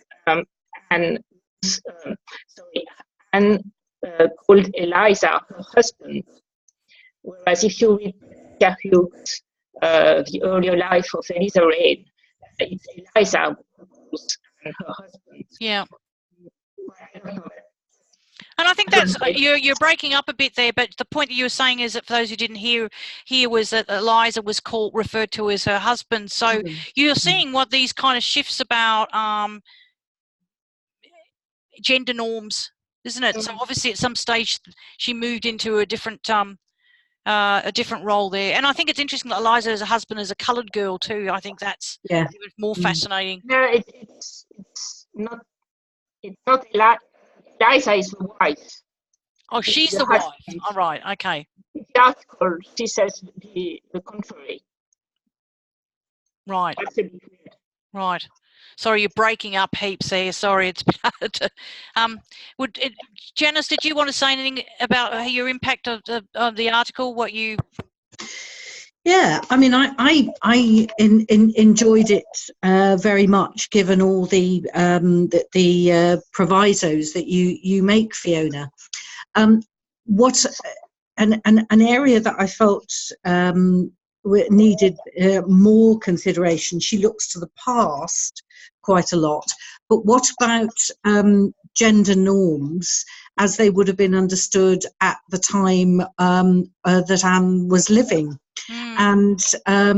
Anne called Eliza her husband, whereas if you read Cahu's the earlier life of Eliza Reid, it's Eliza who calls her husband. Yeah. And I think that's you're breaking up a bit there, but the point that you were saying is that for those who didn't hear was that Eliza was referred to as her husband. So you're seeing what these kind of shifts about gender norms, isn't it? So obviously at some stage she moved into a different role there. And I think it's interesting that Eliza as a husband is a coloured girl too. I think that's more fascinating. No, it's not Eliza is the wife. Oh, she's the wife. All right, okay. In the article, she says the contrary. Right. Right. Sorry, you're breaking up heaps there. Sorry, it's hard to. Janice, did you want to say anything about your impact of the article? What you? Yeah, I mean, I enjoyed it very much, given all the provisos that you make, Fiona. What an area that I felt needed more consideration. She looks to the past quite a lot, but what about gender norms as they would have been understood at the time that Anne was living? And I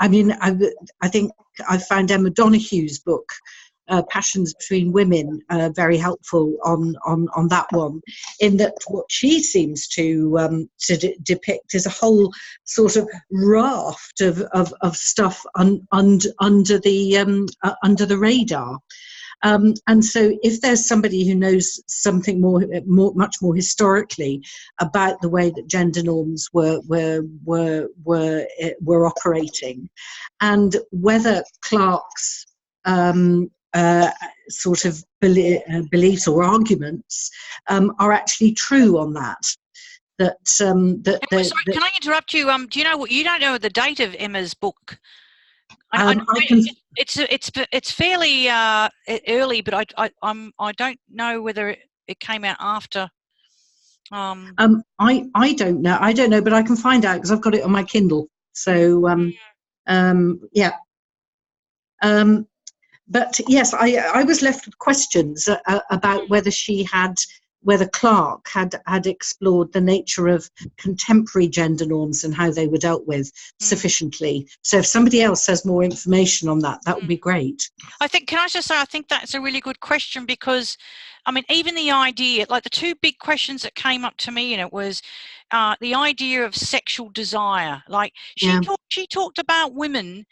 mean, I think I found Emma Donoghue's book, Passions Between Women, very helpful on that one, in that what she seems to depict is a whole sort of raft of stuff under the radar. And so if there's somebody who knows something much more historically about the way that gender norms were operating, and whether Clark's sort of beliefs or arguments are actually true on that. Sorry, can I interrupt you? Do you know what? You don't know the date of Emma's book. It's fairly early, but I don't know whether it came out after. I don't know. I don't know, but I can find out because I've got it on my Kindle. So yeah. But yes, I was left with questions about whether Clark had explored the nature of contemporary gender norms and how they were dealt with sufficiently. So if somebody else has more information on that, that would be great. Can I just say, I think that's a really good question, because, I mean, even the idea, like the two big questions that came up to me in it was the idea of sexual desire. Like she talked about women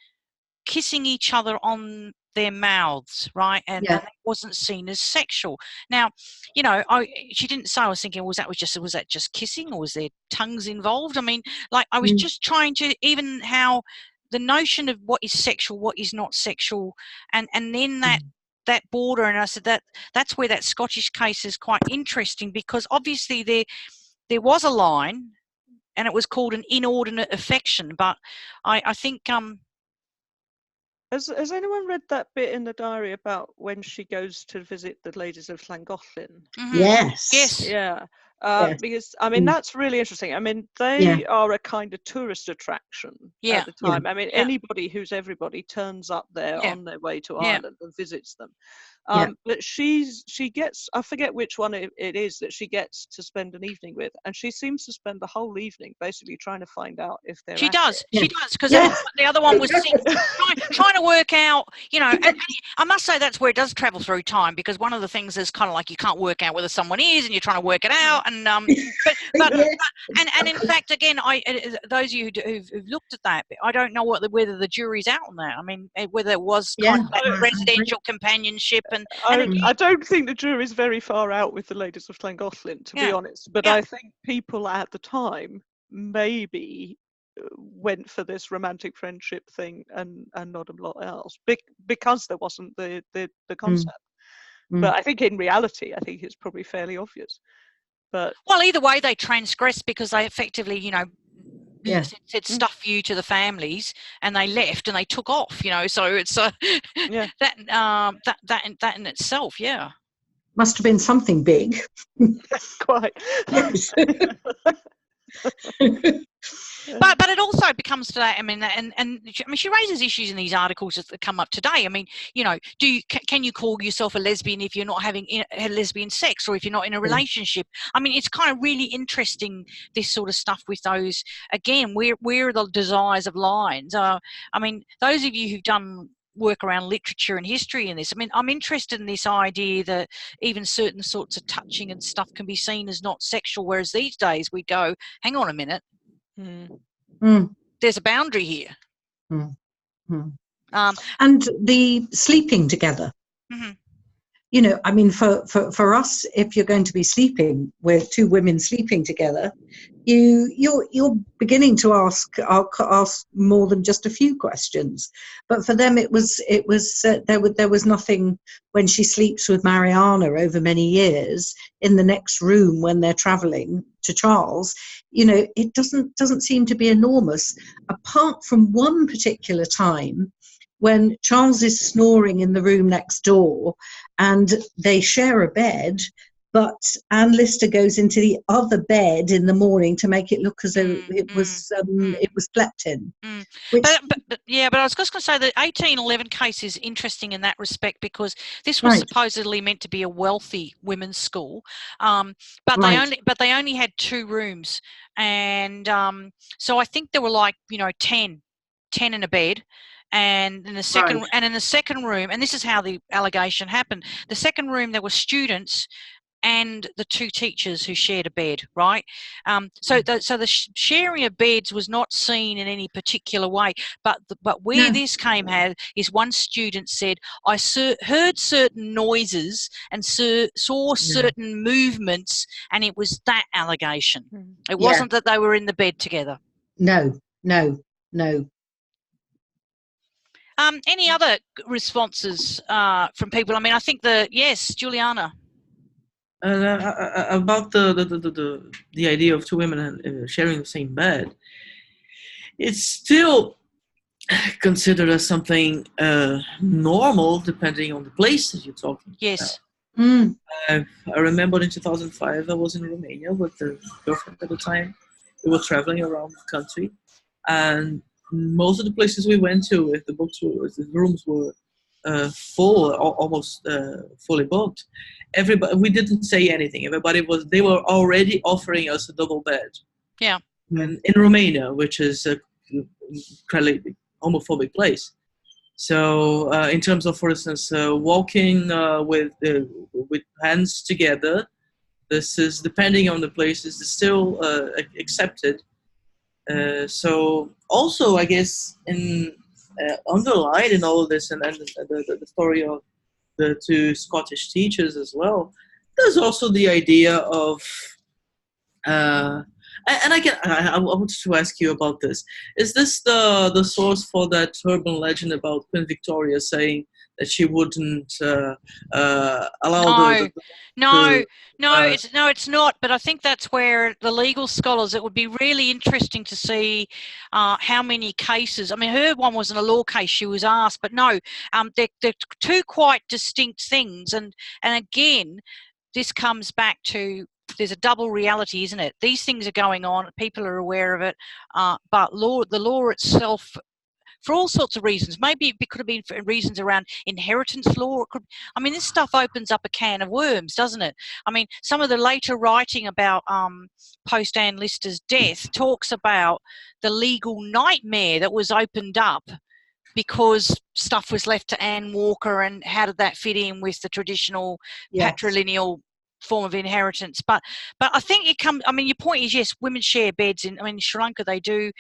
kissing each other on their mouths, right? And it wasn't seen as sexual. Now, you know, she didn't say. I was thinking, was that just kissing, or was there tongues involved? I mean, like, I was just trying to, even how the notion of what is sexual, what is not sexual, and then that border. And I said that's where that Scottish case is quite interesting, because obviously there was a line, and it was called an inordinate affection. But I think Has anyone read that bit in the diary about when she goes to visit the ladies of Llangollen? Yes. Yeah. Because I mean that's really interesting. I mean they are a kind of tourist attraction at the time. I mean anybody who's everybody turns up there on their way to Ireland and visits them. But she gets, I forget which one it is that she gets to spend an evening with, and she seems to spend the whole evening basically trying to find out if they're she does because the other one was trying to work out, you know, and I must say that's where it does travel through time, because one of the things is kind of like you can't work out whether someone is, and you're trying to work it out, and but in fact, again, those of you who've looked at that, I don't know whether the jury's out on that. I mean, whether it was kind of like residential companionship. I don't think the jury's very far out with the ladies of Llangollen, to be honest. But I think people at the time maybe went for this romantic friendship thing and not a lot else, because there wasn't the concept. But I think in reality, I think it's probably fairly obvious. But well, either way, they transgressed, because they effectively, you know, said stuff you to the families, and they left and they took off, you know. So it's that in itself, must have been something big. Quite. Yes. But it also becomes to that. I mean, she raises issues in these articles that come up today. I mean, you know, can you call yourself a lesbian if you're not having lesbian sex, or if you're not in a relationship? I mean, it's kind of really interesting, this sort of stuff with those. Again, where are the desires of lines? I mean, those of you who've done work around literature and history in this, I mean, I'm interested in this idea that even certain sorts of touching and stuff can be seen as not sexual, whereas these days we go, hang on a minute, there's a boundary here. And the sleeping together. you know, I mean, for us, if you're going to be sleeping with two women sleeping together, you're beginning to ask more than just a few questions. But for them, it was there was nothing. When she sleeps with Mariana over many years in the next room when they're traveling to Charles, you know, it doesn't seem to be enormous, apart from one particular time when Charles is snoring in the room next door and they share a bed, but Anne Lister goes into the other bed in the morning to make it look as though it was slept in. Which, but I was just going to say that 1811 case is interesting in that respect, because this was supposedly meant to be a wealthy women's school, but they only had 2 rooms, and so I think there were like, you know, 10 in a bed. And in the second room, and this is how the allegation happened, the second room there were students and the 2 teachers who shared a bed, right? So the sharing of beds was not seen in any particular way, but where this came out is one student said, I heard certain noises and saw certain movements, and it was that allegation. It wasn't that they were in the bed together. No. Any other responses from people? I mean, I think yes, Juliana. About the idea of 2 women sharing the same bed, it's still considered as something normal, depending on the place that you're talking about. I remember in 2005 I was in Romania with the girlfriend at the time. We were traveling around the country, and most of the places we went to, if the rooms were full, almost fully booked, we didn't say anything. They were already offering us a double bed. Yeah. In Romania, which is a incredibly homophobic place. So in terms of, for instance, walking with hands together, this is, depending on the places, is still accepted. So also, I guess, underlined in all of this, and the story of the 2 Scottish teachers as well, there's also the idea of, and I wanted to ask you about this. Is this the source for that urban legend about Queen Victoria saying that she wouldn't allow it's not. But I think that's where the legal scholars, it would be really interesting to see how many cases. I mean, her one wasn't a law case, she was asked, but no, they're 2 quite distinct things. And again, this comes back to, there's a double reality, isn't it? These things are going on, people are aware of it, but the law itself, for all sorts of reasons, maybe it could have been for reasons around inheritance law. I mean, this stuff opens up a can of worms, doesn't it? I mean, some of the later writing about post Anne Lister's death talks about the legal nightmare that was opened up because stuff was left to Anne Walker, and how did that fit in with the traditional patrilineal form of inheritance? But I think it comes, I mean, your point is, yes, women share beds in Sri Lanka, they do,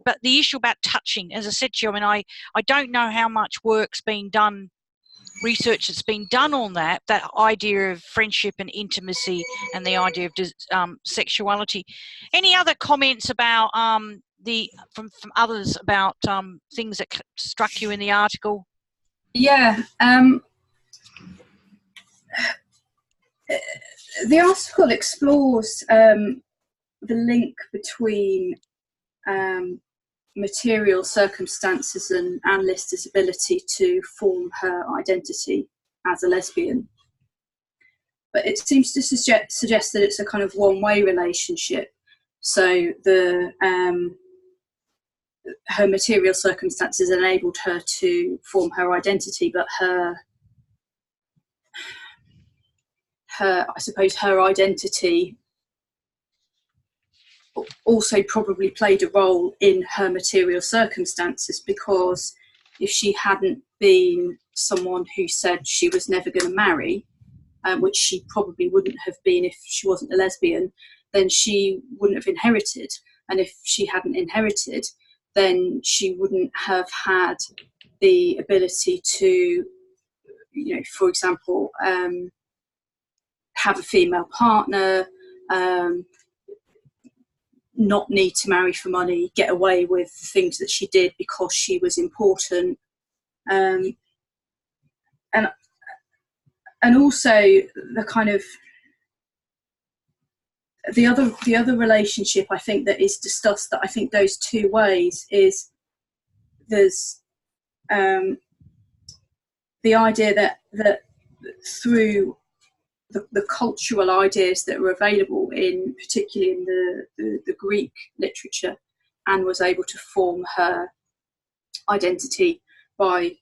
but the issue about touching, as I said to you, I mean, I don't know how much work's been done, research that's been done on that idea of friendship and intimacy, and the idea of sexuality. Any other comments about from others about things that struck you in the article? Yeah, the article explores the link between material circumstances and Anne Lister's ability to form her identity as a lesbian. But it seems to suggest that it's a kind of one-way relationship. So her material circumstances enabled her to form her identity, but her I suppose her identity also probably played a role in her material circumstances, because if she hadn't been someone who said she was never going to marry, which she probably wouldn't have been if she wasn't a lesbian, then she wouldn't have inherited. And if she hadn't inherited, then she wouldn't have had the ability to for example, have a female partner, not need to marry for money, get away with the things that she did because she was important, and also the kind of the other relationship I think that is discussed, that I think goes two ways, is there's the idea that through the cultural ideas that were available particularly in the Greek literature, Anne was able to form her identity by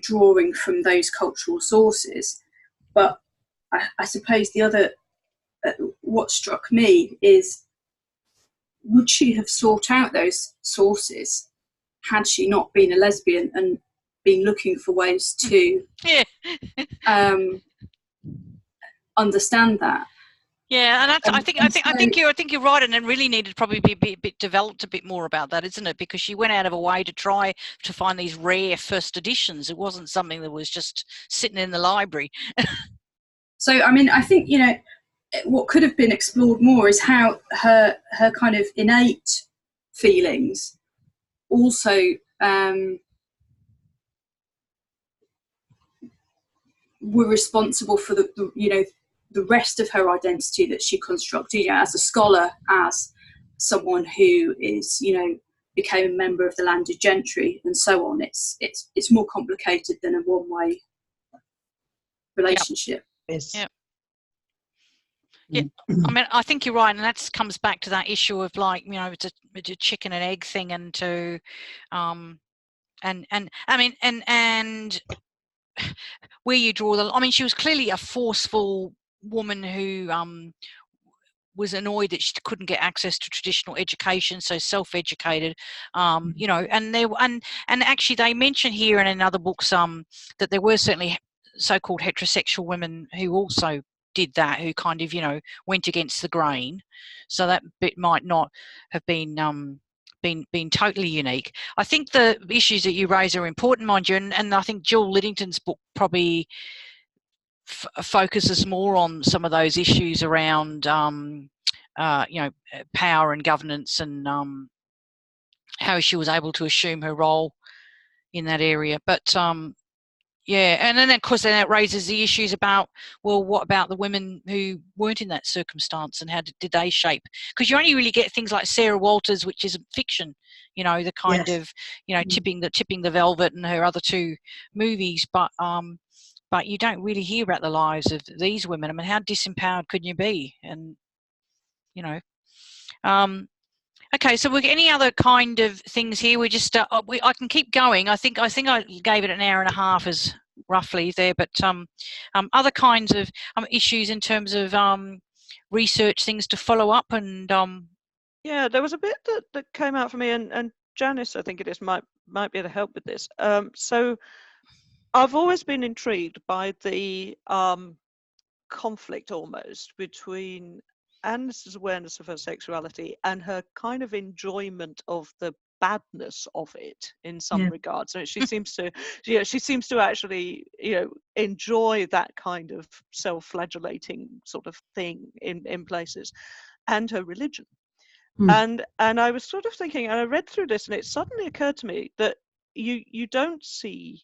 drawing from those cultural sources. But I suppose the other, what struck me is, would she have sought out those sources had she not been a lesbian and been looking for ways to understand that? Yeah, and I think you're right, and it really needed to probably be a bit developed a bit more about that, isn't it? Because she went out of her way to try to find these rare first editions. It wasn't something that was just sitting in the library. So, I mean, I think, what could have been explored more is how her kind of innate feelings also were responsible for the rest of her identity that she constructed, as a scholar, as someone who is, became a member of the landed gentry and so on. It's more complicated than a one-way relationship. Yep. Yeah, I mean, I think you're right, and that comes back to that issue of it's a chicken and egg thing, and to, and I mean, and where you draw the. I mean, she was clearly a forceful woman who was annoyed that she couldn't get access to traditional education, so self-educated, and actually they mention here and in other books that there were certainly so-called heterosexual women who also did that, who kind of went against the grain, so that bit might not have been been totally unique. I think the issues that you raise are important, mind you, and I think Jill Liddington's book probably focuses more on some of those issues around power and governance, and how she was able to assume her role in that area. But yeah, and then of course that raises the issues about, well, what about the women who weren't in that circumstance, and how did they shape? Because you only really get things like Sarah Walters, which is fiction, the kind of tipping the velvet and her other two movies, but you don't really hear about the lives of these women. I mean, how disempowered could you be? And okay, so any other kind of things here? We just I can keep going. I think I gave it an hour and a half as roughly there, but other kinds of issues in terms of research, things to follow up, and yeah, there was a bit that came out for me, and Janice, I think it is, might be able to help with this. So I've always been intrigued by the conflict almost between Anne's awareness of her sexuality and her kind of enjoyment of the badness of it in some regards. So she seems to actually enjoy that kind of self-flagellating sort of thing in places, and her religion. And I was sort of thinking, and I read through this, and it suddenly occurred to me that you don't see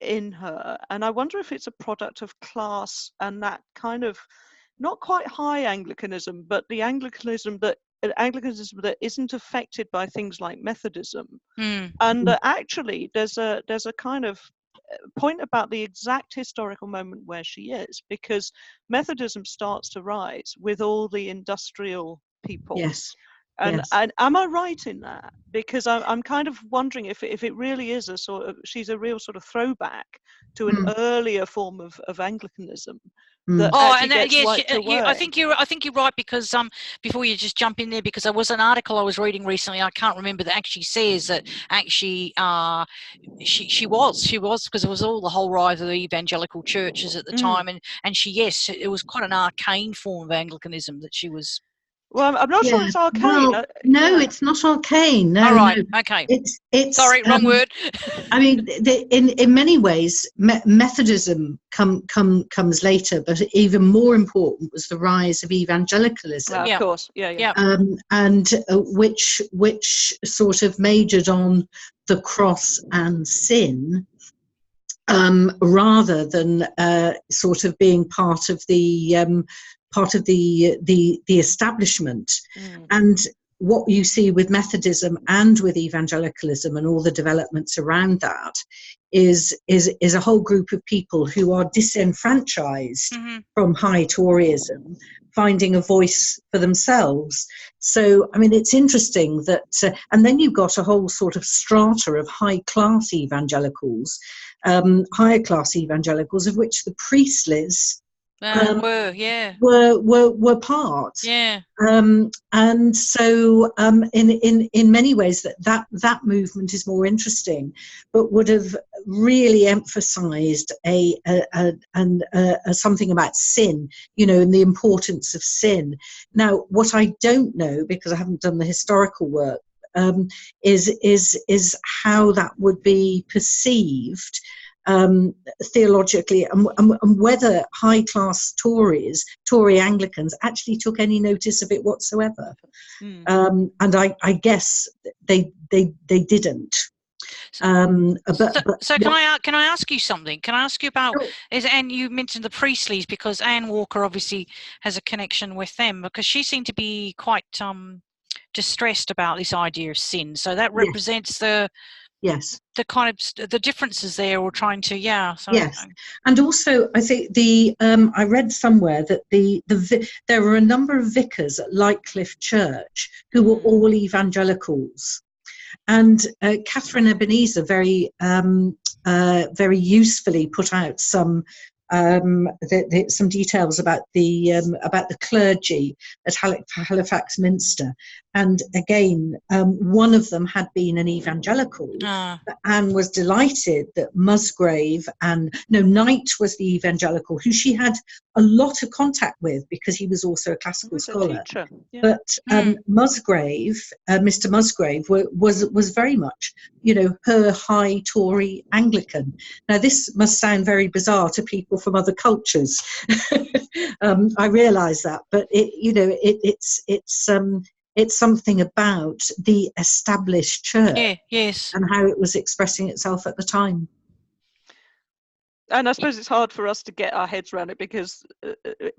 in her, and I wonder if it's a product of class and that kind of not quite high Anglicanism, but the Anglicanism that isn't affected by things like Methodism, and that actually there's a kind of point about the exact historical moment where she is, because Methodism starts to rise with all the industrial people. Yes. And am I right in that? Because I'm kind of wondering if it really is she's a real sort of throwback to an earlier form of Anglicanism. I think you're right, because before you just jump in there, because there was an article I was reading recently, I can't remember, that actually says that actually she was, because it was all the whole rise of the evangelical churches at the time, and it was quite an arcane form of Anglicanism that she was Well, I'm not sure Yeah. it's arcane. Well, no, it's not arcane. No, All right. no. Okay. It's Sorry, wrong word. I mean, in many ways, Methodism comes later, but even more important was the rise of evangelicalism. Of course, yeah. And which sort of majored on the cross and sin, rather than sort of being part of the establishment. And what you see with Methodism and with evangelicalism and all the developments around that is a whole group of people who are disenfranchised from high Toryism, finding a voice for themselves. So, I mean, it's interesting that, and then you've got a whole sort of strata of high-class evangelicals, higher class evangelicals, of which the Priestleys were part. Yeah. And so in many ways that movement is more interesting, but would have really emphasized something about sin, and the importance of sin. Now, what I don't know, because I haven't done the historical work, is how that would be perceived theologically, and whether high-class Tory Anglicans actually took any notice of it whatsoever. And I guess they didn't. So can I ask you something? Can I ask you about, and you mentioned the Priestleys, because Anne Walker obviously has a connection with them, because she seemed to be quite distressed about this idea of sin. So that represents the kind of the differences there, or trying to and also I think I read somewhere that there were a number of vicars at Lightcliffe Church who were all evangelicals, and Catherine Ebenezer very usefully put out some details about the clergy at Halifax Minster, and again, one of them had been an evangelical. Anne was delighted that Knight was the evangelical who she had a lot of contact with, because he was also a classical scholar. But Mr. Musgrave was very much, her high Tory Anglican. Now, this must sound very bizarre to people from other cultures. I realise that, but it's something about the established church, and how it was expressing itself at the time. And I suppose it's hard for us to get our heads around it, because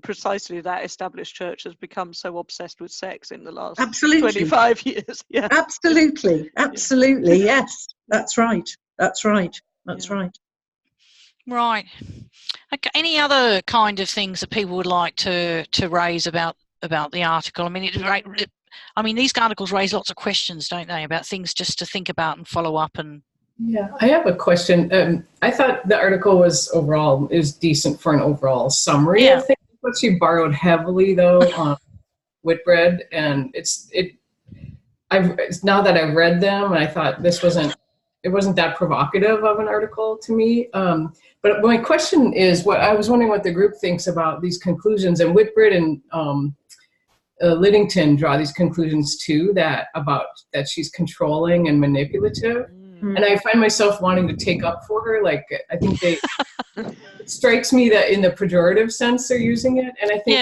precisely that established church has become so obsessed with sex in the last 25 years. Yeah. Absolutely. Yes, that's right. Right. Okay. Any other kind of things that people would like to raise about the article? I mean, these articles raise lots of questions, don't they, about things just to think about and follow up. And yeah, I have a question. I thought the article is decent for an overall summary of things, but she borrowed heavily though on Whitbread, and now that I've read them, I thought it wasn't that provocative of an article to me. But my question is, I was wondering what the group thinks about these conclusions, and Whitbread and Liddington draw these conclusions too, that she's controlling and manipulative. And I find myself wanting to take up for her. Like, I think it strikes me that in the pejorative sense they're using it. And I think,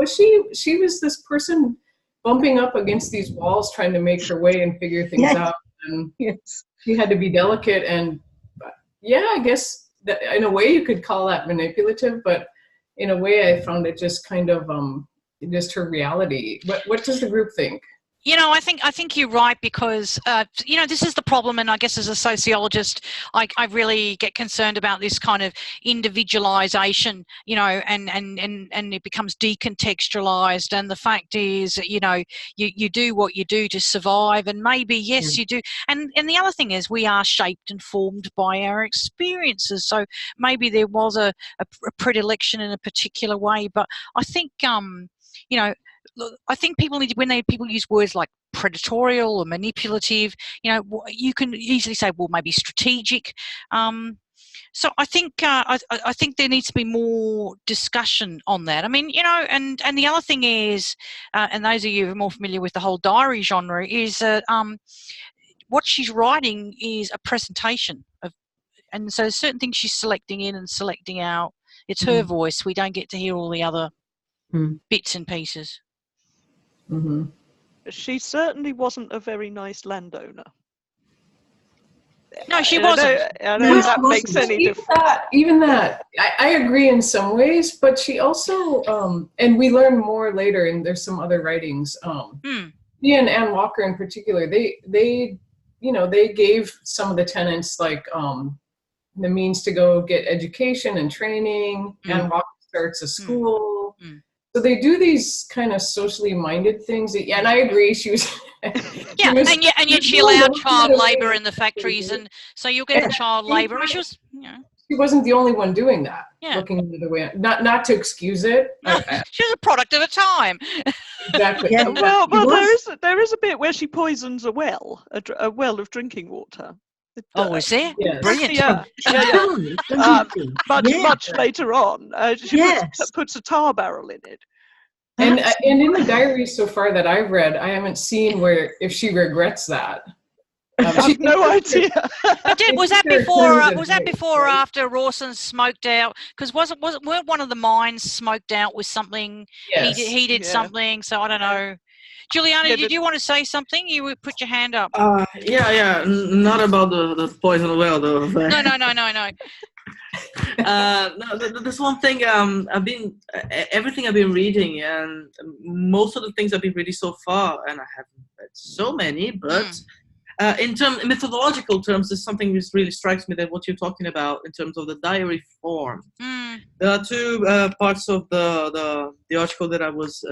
she was this person bumping up against these walls, trying to make her way and figure things out. And she had to be delicate. And I guess that in a way you could call that manipulative, but in a way I found it just kind of just her reality. What does the group think? I think you're right, because this is the problem, and I guess as a sociologist, I really get concerned about this kind of individualization, and it becomes decontextualized. And the fact is, you do what you do to survive, and maybe you do. And the other thing is, we are shaped and formed by our experiences. So maybe there was a predilection in a particular way, but I think I think people people use words like predatorial or manipulative. You can easily say, well, maybe strategic. So I think I think there needs to be more discussion on that. I mean, you know, and the other thing is, and those of you who are more familiar with the whole diary genre, is that what she's writing is a presentation of, and so certain things she's selecting in and selecting out. It's her voice. We don't get to hear all the other bits and pieces. Mm-hmm. She certainly wasn't a very nice landowner. No, she wasn't. I know No, that she makes wasn't. any difference. Even that, I agree in some ways, but she also, and we learn more later, and there's some other writings. She and Anne Walker in particular, they you know, they gave some of the tenants like the means to go get education and training. Anne Walker starts a school. So they do these kind of socially minded things. Yeah, and I agree. She was. Yeah, and yet she allowed child labour in the factories, and so you'll get the child labour. She was, you know. She wasn't the only one doing that. Yeah. Looking the other way, not to excuse it. No, she was a product of her time. Exactly. Yeah. Well, there is a bit where she poisons a well of drinking water. Oh, is there? Yes. Brilliant. Yeah. Much later on, she puts a tar barrel in it. And in the diaries so far that I've read, I haven't seen where if she regrets that. I have no idea. Was that before? Was that before or after Rawson smoked out? Because weren't one of the mines smoked out with something? Yes. He did something. So I don't know. Juliana, did you want to say something? You would put your hand up. Yeah. Not about the poison well, though. No. No, there's one thing everything I've been reading, and most of the things I've been reading so far, and I haven't read so many, but in methodological terms, there's something which really strikes me that what you're talking about in terms of the diary form. There are two parts of the article that was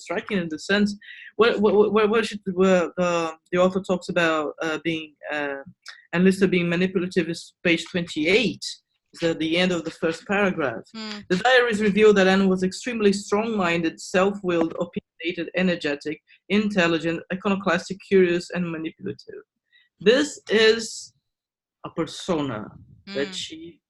striking in the sense where the author talks about being enlisted being manipulative is page 28. It's at the end of the first paragraph. The diaries reveal that Anne was extremely strong-minded, self-willed, opinionated, energetic, intelligent, iconoclastic, curious, and manipulative. This is a persona that she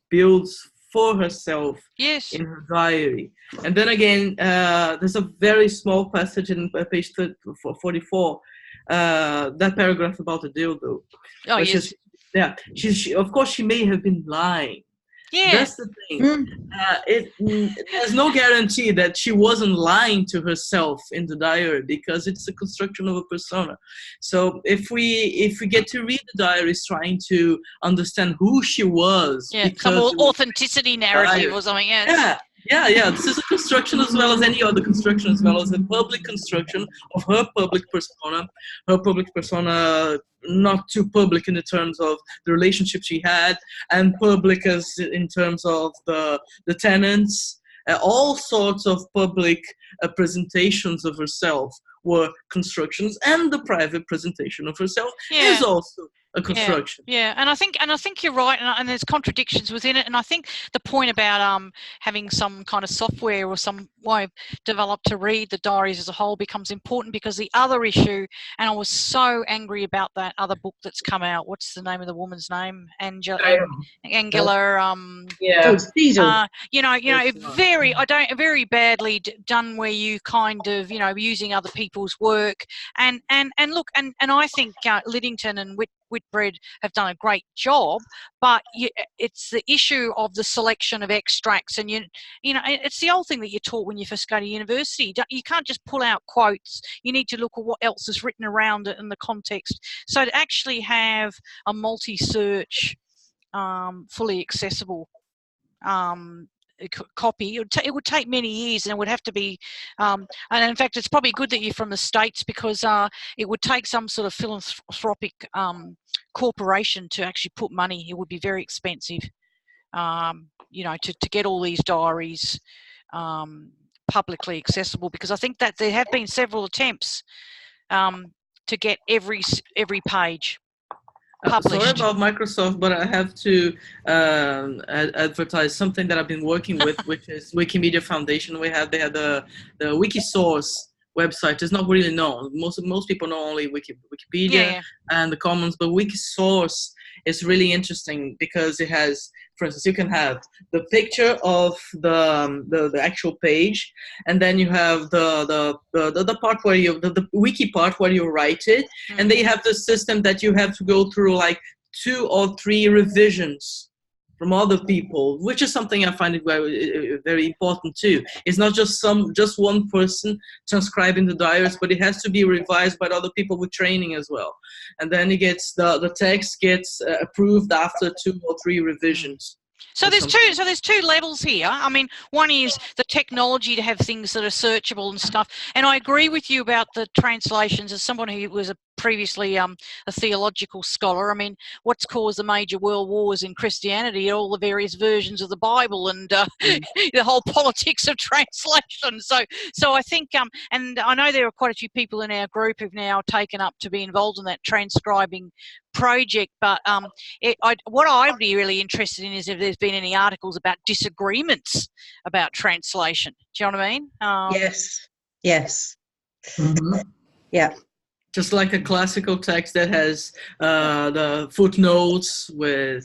builds for herself in her diary. And then again, there's a very small passage in page 44, that paragraph about the dildo. Oh, yes. Yeah, she of course she may have been lying. Yeah, that's the thing. There's no guarantee that she wasn't lying to herself in the diary because it's a construction of a persona. So if we get to read the diaries trying to understand who she was, some authenticity narrative or something. Yeah. This is a construction as well as any other construction, as well as a public construction of her public persona. Her public persona, not too public in the terms of the relationship she had, and public as in terms of the tenants. All sorts of public presentations of herself were constructions, and the private presentation of herself is also a construction. Yeah, and I think you're right, and there's contradictions within it. And I think the point about having some kind of software or some way developed to read the diaries as a whole becomes important, because the other issue, and I was so angry about that other book that's come out. What's the name of the woman's name? Angela. Very badly done, where you kind of using other people's work, and look, and I think Liddington and Whitbread have done a great job, but it's the issue of the selection of extracts, and it's the old thing that you're taught when you first go to university. You can't just pull out quotes. You need to look at what else is written around it in the context. So to actually have a multi-search, fully accessible copy, it would take many years, and it would have to be and in fact it's probably good that you're from the States, because it would take some sort of philanthropic corporation to actually put money. It would be very expensive to get all these diaries publicly accessible, because I think that there have been several attempts to get every page published. Sorry about Microsoft, but I have to advertise something that I've been working with, which is Wikimedia Foundation. They have the Wikisource website. It's not really known. Most people know only Wikipedia and the Commons, but Wikisource is really interesting because it has, for instance, you can have the picture of the actual page, and then you have the part where the wiki part where you write it, and then you have the system that you have to go through like 2 or 3 revisions from other people, which is something I find it very, very important too. It's not just one person transcribing the diaries, but it has to be revised by other people with training as well. And then it gets the text gets approved after 2 or 3 revisions. So there's two levels here. I mean, one is the technology to have things that are searchable and stuff. And I agree with you about the translations. As someone who was previously a theological scholar, I mean, what's caused the major world wars in Christianity are all the various versions of the Bible and the whole politics of translation. So I think, and I know there are quite a few people in our group who've now taken up to be involved in that transcribing project, but what I'd be really interested in is if there's been any articles about disagreements about translation. Do you know what I mean? Yes. Mm-hmm. Yeah. Just like a classical text that has the footnotes with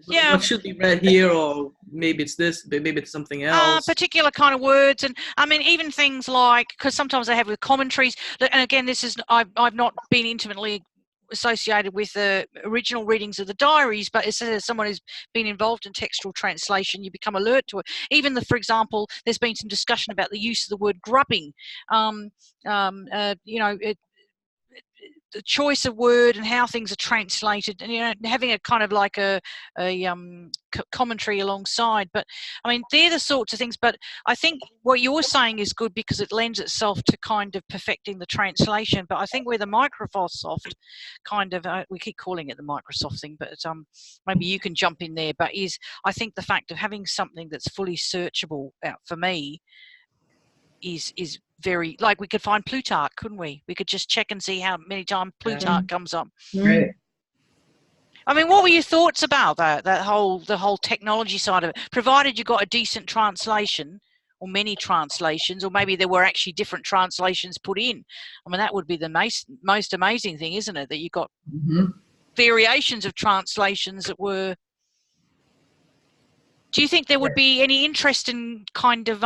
what should be read here, or maybe it's this, maybe it's something else. Particular kind of words, and I mean even things like, because sometimes I have with commentaries, and again this is I've not been intimately associated with the original readings of the diaries, but as someone who's been involved in textual translation, you become alert to it. Even for example, there's been some discussion about the use of the word grubbing. The choice of word and how things are translated, and having a kind of like a commentary alongside. But I mean, they're the sorts of things. But I think what you're saying is good because it lends itself to kind of perfecting the translation. But I think where the Microsoft kind of we keep calling it the Microsoft thing, but maybe you can jump in there. But I think the fact of having something that's fully searchable for me is very, like we could find Plutarch, couldn't we? We could just check and see how many times Plutarch comes up. Right. I mean, what were your thoughts about the whole technology side of it? Provided you got a decent translation, or many translations, or maybe there were actually different translations put in. I mean, that would be the most amazing thing, isn't it? That you got variations of translations that were. Do you think there would be any interest in kind of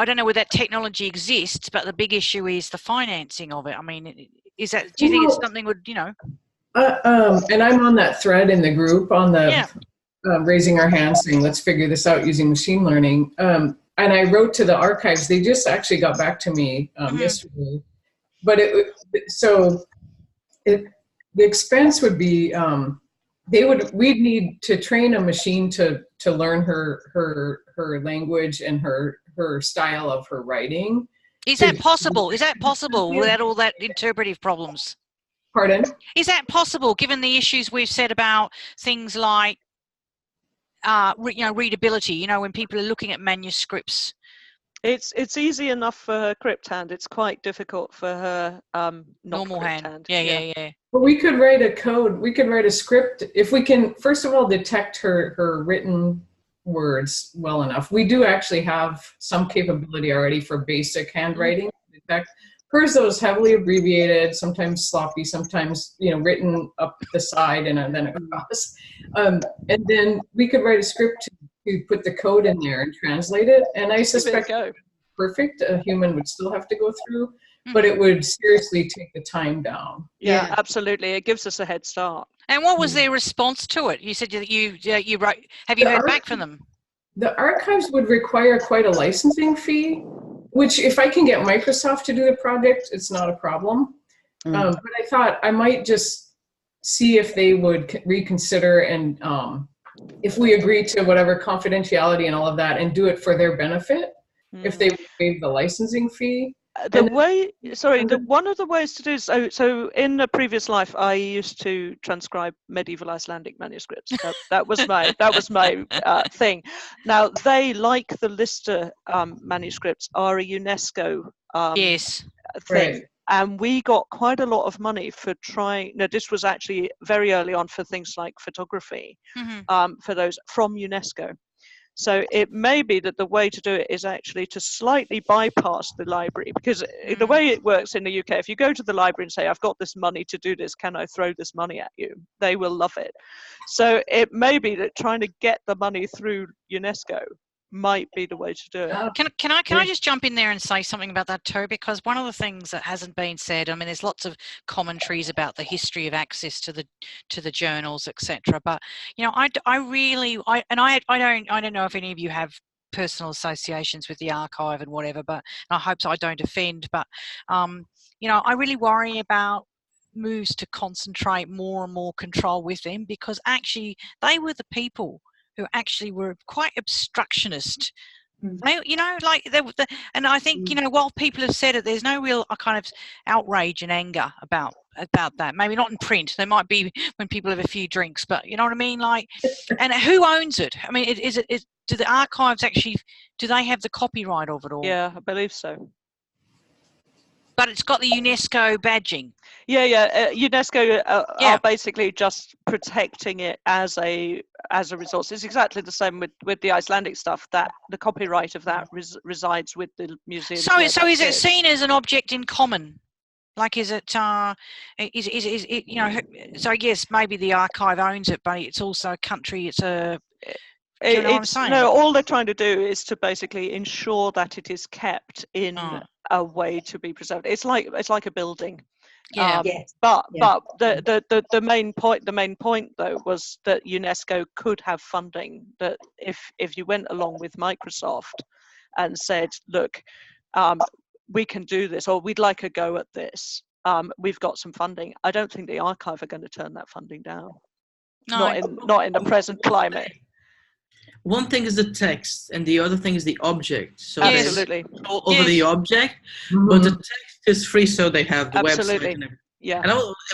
I don't know whether that technology exists, but the big issue is the financing of it. I mean, do you think it's something and I'm on that thread in the group on the raising our hands saying, let's figure this out using machine learning. And I wrote to the archives. They just actually got back to me yesterday. But the expense would be, we'd need to train a machine to learn her language and her style of her writing. Is that possible? Is that possible without all that interpretive problems? Pardon? Is that possible given the issues we've said about things like readability, when people are looking at manuscripts? It's easy enough for her crypt hand. It's quite difficult for her normal hand. Yeah. But we could write a code. We could write a script if we can. First of all, detect her written words well enough. We do actually have some capability already for basic handwriting. Detect hers, though, is heavily abbreviated, sometimes sloppy, sometimes written up the side and then across. And then we could write a script to put the code in there and translate it. And I suspect perfect. A human would still have to go through, but it would seriously take the time down. Yeah, absolutely. It gives us a head start. And what was their response to it? You said that you wrote. Have you heard back from them? The archives would require quite a licensing fee, which if I can get Microsoft to do the project, it's not a problem. But I thought I might just see if they would reconsider and if we agree to whatever confidentiality and all of that and do it for their benefit, if they would waive the licensing fee. One of the ways to do so in a previous life, I used to transcribe medieval Icelandic manuscripts. That was my thing. Now they, like the Lister manuscripts, are a UNESCO thing. Right. And we got quite a lot of money for trying. No, this was actually very early on for things like photography, for those from UNESCO. So it may be that the way to do it is actually to slightly bypass the library, because the way it works in the UK, if you go to the library and say, I've got this money to do this, can I throw this money at you? They will love it. So it may be that trying to get the money through UNESCO might be the way to do it. Can I just jump in there and say something about that too? Because one of the things that hasn't been said, I mean, there's lots of commentaries about the history of access to the journals, etc. But you know, I don't know if any of you have personal associations with the archive and whatever, but I hope so I don't offend. But you know, I really worry about moves to concentrate more and more control with them, because actually they were the people who actually were quite obstructionist. They, you know, like and I think, you know, while people have said it, there's no real kind of outrage and anger about that. Maybe not in print. There might be when people have a few drinks, but you know what I mean. Like, and who owns it? I mean, do the archives actually, do they have the copyright of it all? Yeah, I believe so. But it's got the UNESCO badging. Yeah. UNESCO are basically just protecting it as a resource. It's exactly the same with the Icelandic stuff, that the copyright of that resides with the museum. So is it seen as an object in common? Like, is it you know? So yes, maybe the archive owns it, but it's also a country. It's a. Do you know what I'm saying? No, all they're trying to do is to basically ensure that it is kept in a way to be preserved. It's like a building. Yeah. But the main point though was that UNESCO could have funding. That if you went along with Microsoft and said, look, we can do this, or we'd like a go at this, we've got some funding, I don't think the archive are going to turn that funding down. No. Not in the present climate. One thing is the text, and the other thing is the object. So absolutely, over the object, but the text is free, so they have the website and everything. Yeah.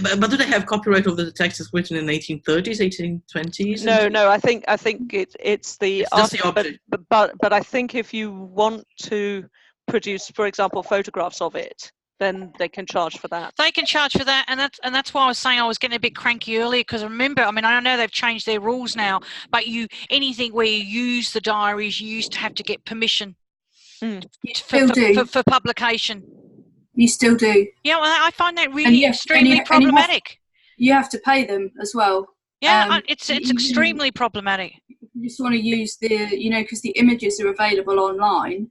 But do they have copyright over the text that's written in the 1830s, 1820s? No. I think it's the object. But I think if you want to produce, for example, photographs of it, then they can charge for that. They can charge for that, and that's why I was saying I was getting a bit cranky earlier, because remember, I mean, I know they've changed their rules now, but anything where you use the diaries, you used to have to get permission for publication. You still do. Yeah, well, I find that really extremely problematic. You have to pay them as well. Yeah, it's extremely problematic. You just want to use because the images are available online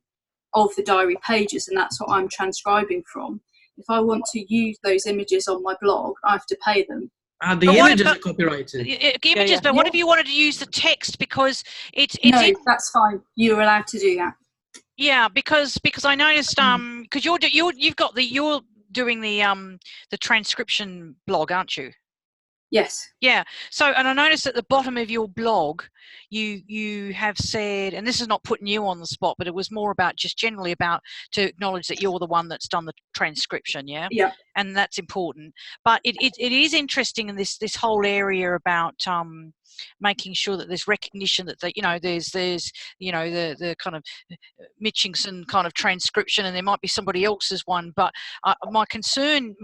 of the diary pages, and that's what I'm transcribing from. If I want to use those images on my blog, I have to pay them. The images are copyrighted. Images, but what if you wanted to use the text, because it's that's fine. You're allowed to do that. Yeah, because I noticed because you're doing the transcription blog, aren't you? Yes. Yeah. So, and I noticed at the bottom of your blog, you have said, and this is not putting you on the spot, but it was more about just generally about to acknowledge that you're the one that's done the transcription. Yeah. Yeah. And that's important. But it is interesting in this whole area about making sure that there's recognition that there's the kind of Mitchingson kind of transcription, and there might be somebody else's one. But my concern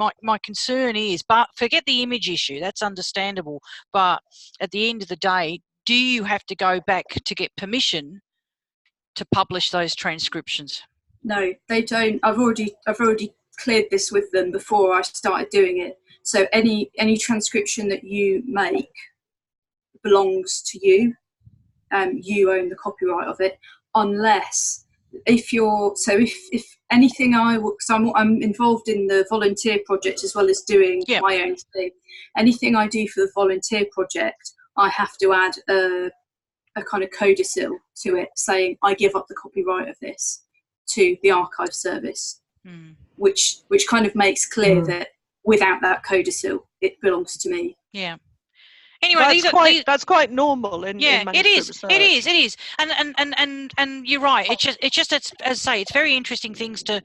is, but forget the image issue, that's understandable. But at the end of the day, do you have to go back to get permission to publish those transcriptions? No, they don't. I've already cleared this with them before I started doing it. So any transcription that you make belongs to you. You own the copyright of it, unless if anything I'm involved in the volunteer project as well as doing my own thing. Anything I do for the volunteer project, I have to add a kind of codicil to it saying I give up the copyright of this to the archive service, which kind of makes clear that without that codicil, it belongs to me. Yeah. Anyway, that's quite normal in it is. research. It is, and you're right. It's just as I say, it's very interesting things to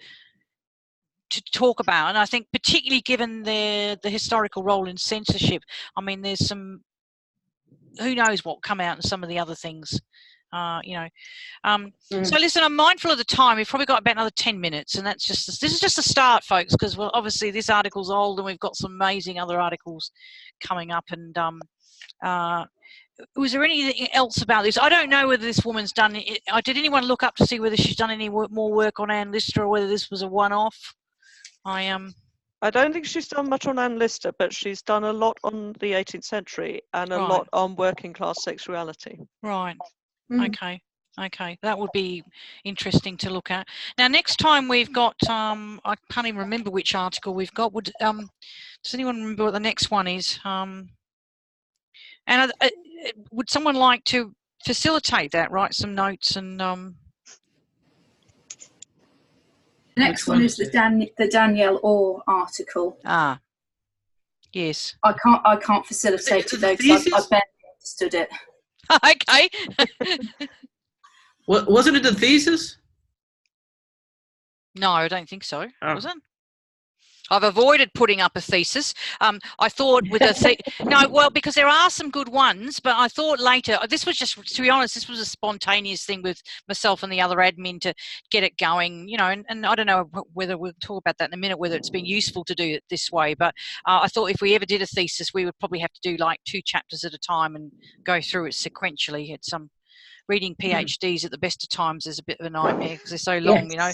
talk about, and I think particularly given the historical role in censorship. I mean, there's some, who knows what come out in some of the other things. So listen, I'm mindful of the time. We've probably got about another 10 minutes, and this is just a start, folks, because obviously this article's old and we've got some amazing other articles coming up, and was there anything else about this? I don't know whether this woman's done it. Did anyone look up to see whether she's done any more work on Anne Lister, or whether this was a one-off? I don't think she's done much on Anne Lister, but she's done a lot on the 18th century and a lot on working class sexuality. Right. Okay. Okay, that would be interesting to look at. Now, next time we've got, I can't even remember which article we've got. Does anyone remember what the next one is? And would someone like to facilitate that, write some notes and... The next one is the Danielle Orr article. Ah, yes. I can't facilitate it though, because I barely understood it. Okay. Wasn't it a thesis? No, I don't think so. Was it? I've avoided putting up a thesis. I thought with because there are some good ones, but I thought later, this was just, to be honest, this was a spontaneous thing with myself and the other admin to get it going, you know, and I don't know whether we'll talk about that in a minute, whether it's been useful to do it this way, but I thought if we ever did a thesis, we would probably have to do like 2 chapters at a time and go through it sequentially. It's reading PhDs at the best of times is a bit of a nightmare because they're so long, you know.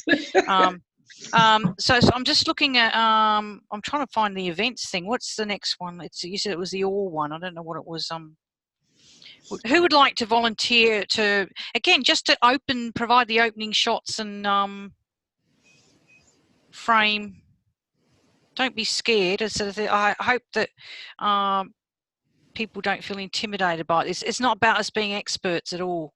So I'm just looking at, I'm trying to find the events thing. What's the next one? You said it was the All one. I don't know what it was. Who would like to volunteer to, again, just to provide the opening shots and frame. Don't be scared. I hope that people don't feel intimidated by this. It's not about us being experts at all.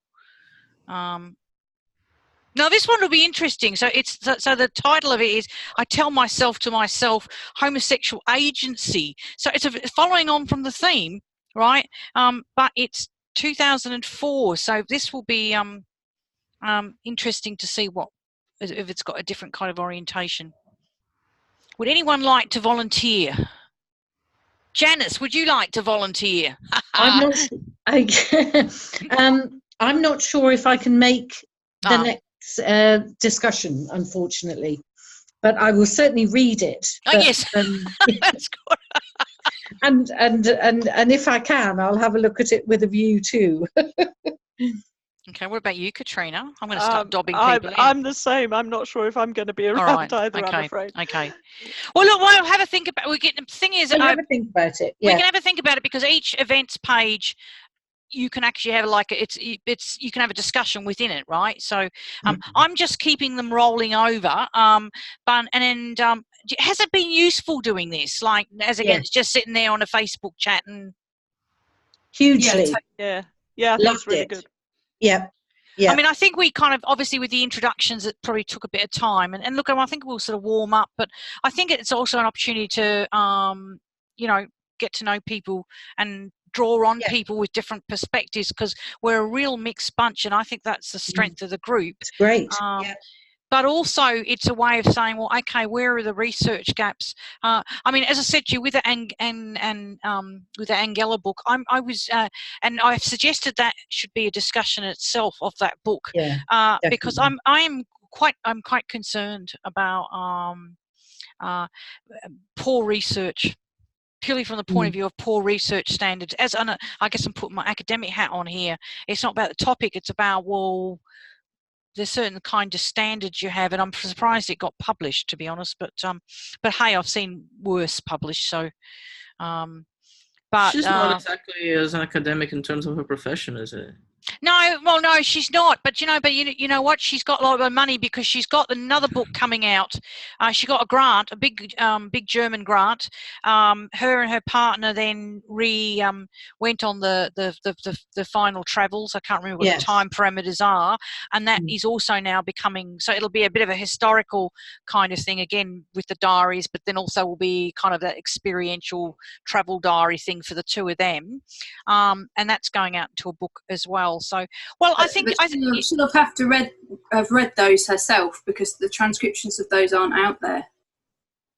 Now this one will be interesting. So the title of it is "I Tell Myself to Myself: Homosexual Agency." So it's following on from the theme, right? But it's 2004. So this will be interesting to see if it's got a different kind of orientation. Would anyone like to volunteer? Janice, would you like to volunteer? I'm not sure if I can make the next discussion, unfortunately, but I will certainly read it. Yes. That's good. and if I can, I'll have a look at it with a view too. Okay, what about you, Katrina? I'm going to start dobbing people in. I'm the same. I'm not sure if I'm going to be around either, okay. I'm afraid. Okay. Well, look, we'll have a think about it. The thing is, we'll have a think about it. Yeah. We can have a think about it because each events page, you can actually have you can have a discussion within it, right? So I'm just keeping them rolling over. Has it been useful doing this? Like, as against just sitting there on a Facebook chat and hugely. Yeah. I think it's really good. Yeah. I mean, I think we kind of, obviously with the introductions, it probably took a bit of time. And look, I think we'll sort of warm up, but I think it's also an opportunity to, get to know people and draw on people with different perspectives, because we're a real mixed bunch. And I think that's the strength of the group. It's great. But also it's a way of saying, well, okay, where are the research gaps? I mean, as I said to you, with the with the Angela book, I was, and I've suggested that should be a discussion itself of that book, because I'm quite concerned about poor research, purely from the point of view of poor research standards. I guess I'm putting my academic hat on here. It's not about the topic; it's about, well, there's certain kind of standards you have, and I'm surprised it got published, to be honest. But hey, I've seen worse published. So, but she's not exactly as an academic in terms of her profession, is it? No, well, no, she's not. But you know what? She's got a lot of money because she's got another book coming out. She got a grant, a big German grant. Her and her partner then went on the final travels. I can't remember what the time parameters are, and that is also now becoming. So it'll be a bit of a historical kind of thing again with the diaries, but then also will be kind of that experiential travel diary thing for the two of them, and that's going out into a book as well. So, well, I think she'll have to have read those herself, because the transcriptions of those aren't out there.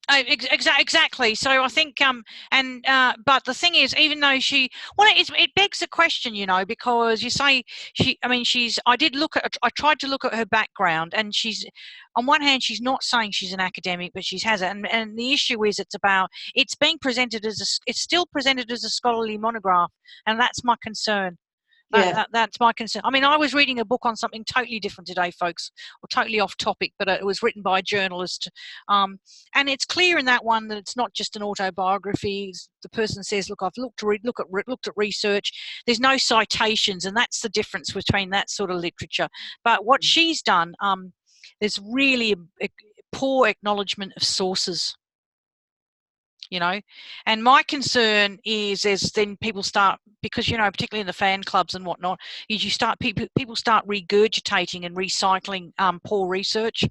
Exactly. So I think, but the thing is, even though it begs the question, you know, because you say I tried to look at her background, and on one hand, she's not saying she's an academic, but she has it, and the issue is it's still presented as a scholarly monograph, and that's my concern. That's my concern. I mean, I was reading a book on something totally different today, folks, or totally off topic, but it was written by a journalist. And it's clear in that one that it's not just an autobiography. The person says, look, I've looked at research. There's no citations, and that's the difference between that sort of literature. But what she's done, there's really a poor acknowledgement of sources. You know, and my concern is then people start, because, you know, particularly in the fan clubs and whatnot, is people start regurgitating and recycling poor research.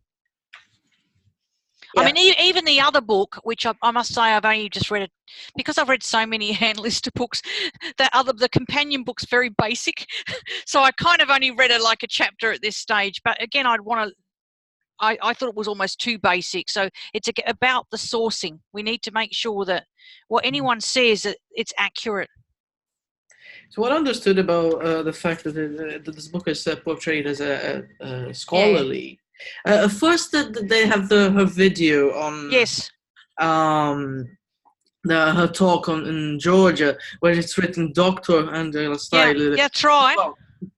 Yeah. I mean, even the other book, which I must say I've only just read it because I've read so many Ann Lister books. The companion book's very basic, so I kind of only read like a chapter at this stage. But again, I thought it was almost too basic. So it's about the sourcing. We need to make sure that what anyone says, that it's accurate. So what I understood about the fact that this book is portrayed as a scholarly. First, that they have her video on. Yes. Her talk in Georgia, where it's written Dr. Angela Style. Yeah, that's right.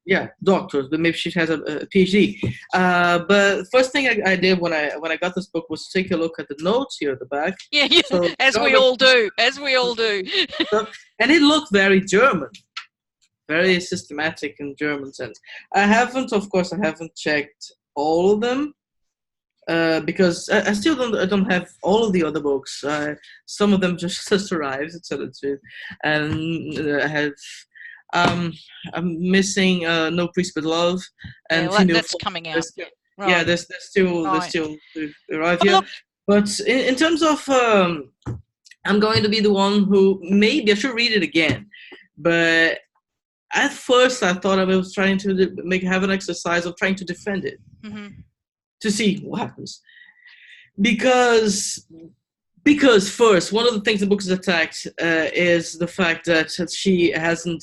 Yeah, doctors, but maybe she has a PhD. But first thing I did when I got this book was take a look at the notes here at the back. Yeah, so, as we all do. And it looked very German, very systematic in German sense. I haven't checked all of them because I still don't have all of the other books. Some of them just arrived, and I have. I'm missing No Priest But Love, and that's coming out. Right. Yeah, there's still arrive here. But in terms of, I'm going to be the one who maybe I should read it again. But at first, I thought I was trying to have an exercise of trying to defend it to see what happens, because first, one of the things the book is attacked is the fact that she hasn't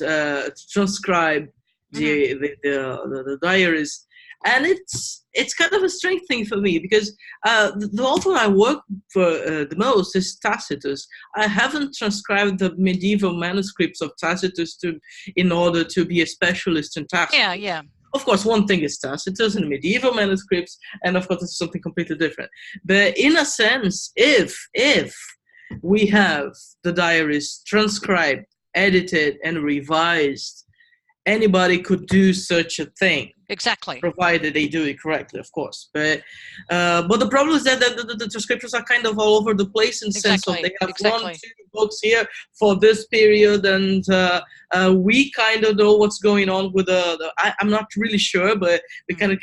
transcribed the diaries, and it's kind of a strange thing for me, because the author I work for the most is Tacitus. I haven't transcribed the medieval manuscripts of Tacitus in order to be a specialist in Tacitus. Yeah. Of course, one thing is Tacitus and medieval manuscripts, and of course, it's something completely different. But in a sense, if we have the diaries transcribed, edited, and revised, anybody could do such a thing. Exactly. Provided they do it correctly, of course. But the problem is that the transcriptions are kind of all over the place in the sense of they have 1-2 books here for this period, and we kind of know what's going on with I'm not really sure, but we can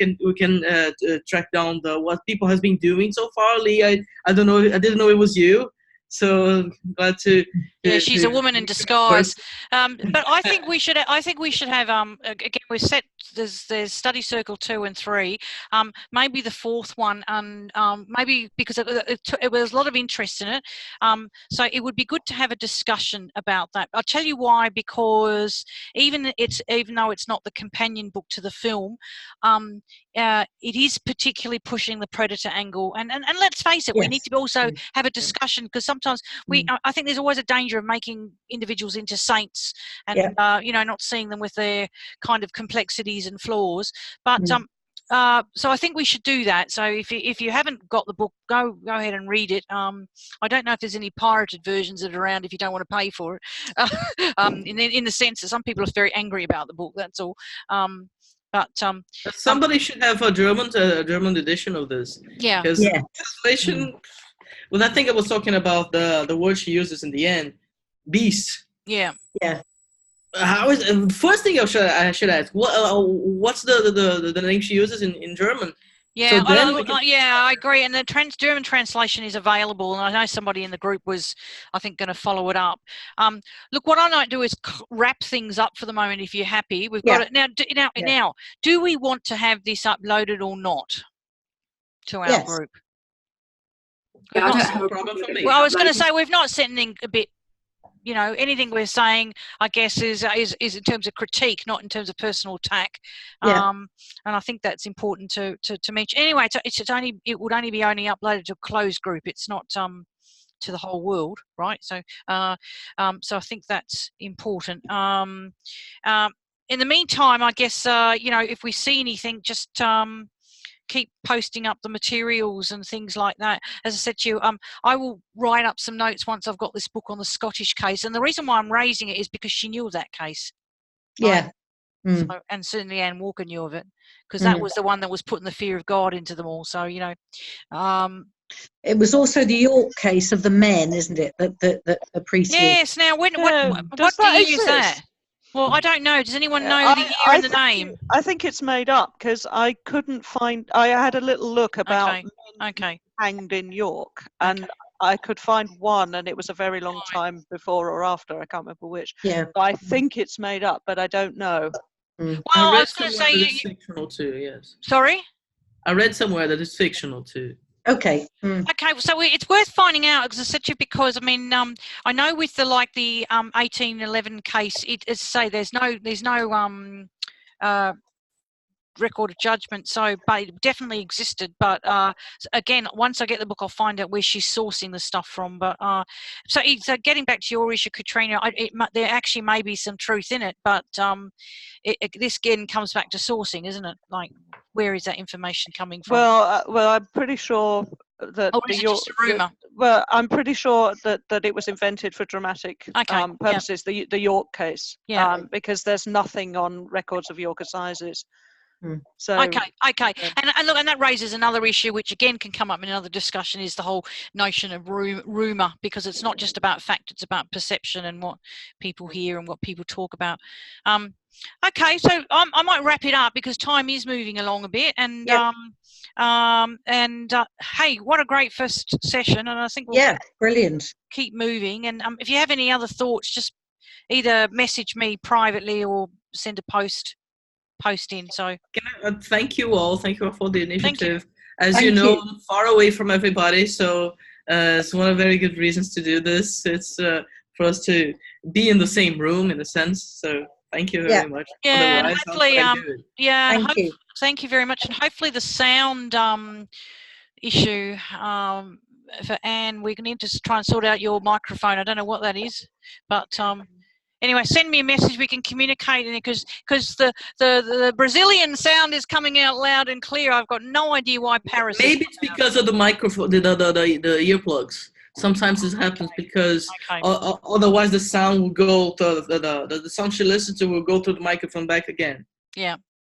track down what people has been doing so far. Lee, I don't know. I didn't know it was you. So glad to. Yeah, she's a woman in disguise. But I think we should have again, we've set there's Studycircle 2 and 3. Maybe the fourth one, and maybe because it was a lot of interest in it. So it would be good to have a discussion about that. I'll tell you why, because even though it's not the companion book to the film, it is particularly pushing the predator angle, and let's face it, we need to also have a discussion, because sometimes I think there's always a danger of making individuals into saints, and not seeing them with their kind of complexities and flaws. But so I think we should do that. So if you haven't got the book, go ahead and read it. I don't know if there's any pirated versions that are around if you don't want to pay for it. In the sense that some people are very angry about the book. That's all. But somebody should have a German edition of this. Yeah. Because translation. Well, I think I was talking about the word she uses in the end, beast. Yeah. Yeah. How is first thing I should ask? What's the name she uses in German? Yeah, so I agree. And the German translation is available, and I know somebody in the group was, I think, going to follow it up. Look, what I might do is wrap things up for the moment. If you're happy, we've got it now. Now, do we want to have this uploaded or not to our group? Yeah, I don't not have a problem for me. Well, I was going to uploading. say we've not said anything a bit. You know, anything we're saying, I guess, is in terms of critique, not in terms of personal attack. Yeah. And I think that's important to mention. Anyway, it would only be uploaded to a closed group. It's not to the whole world, right? So so I think that's important. In the meantime, I guess you know, if we see anything, just keep posting up the materials and things like that. As I said to you, I will write up some notes once I've got this book on the Scottish case, and the reason why I'm raising it is because she knew of that case. Yeah. Right? So, and certainly Anne Walker knew of it, because that was the one that was putting the fear of God into them all. So, you know, it was also the York case of the men, isn't it? That the priest. Yes. Now, what do you use that? Well, I don't know. Does anyone know the year and the name? I think it's made up because I couldn't find. I had a little look about men hanged in York, and I could find one, and it was a very long time before or after. I can't remember which. Yeah. So I think it's made up, but I don't know. Well, I was going to say it's fictional too. Yes. Sorry. I read somewhere that it's fictional too. Okay. Okay, so it's worth finding out, because I said to you, because I mean, I know with the 1811 case, as I say, there's no record of judgment, so but it definitely existed. But again, once I get the book, I'll find out where she's sourcing the stuff from. But so getting back to your issue, Katrina, there actually may be some truth in it, but this again comes back to sourcing, isn't it? Like, where is that information coming from? Well, I'm pretty sure that is it just a rumor? Well, I'm pretty sure that it was invented for dramatic purposes. The York case, because there's nothing on records of York assizes. So okay, and look, and that raises another issue, which again can come up in another discussion, is the whole notion of rumor, because it's not just about fact, it's about perception and what people hear and what people talk about. Okay, so I might wrap it up because time is moving along a bit, and hey, what a great first session, and I think we'll brilliant. Keep moving, and if you have any other thoughts, just either message me privately or send a post in. So thank you all for the initiative. As you know, I'm far away from everybody, so it's one of the very good reasons to do this. It's for us to be in the same room, in a sense. So thank you very much. Yeah, and hopefully thank you very much, and hopefully the sound issue for Anne, we need to try and sort out your microphone. I don't know what that is, but anyway, send me a message. We can communicate, because the Brazilian sound is coming out loud and clear. I've got no idea why Paris. Maybe it's because of the microphone, the earplugs. Sometimes this happens because otherwise the sound will go to the sound she listens to will go to the microphone back again. Yeah.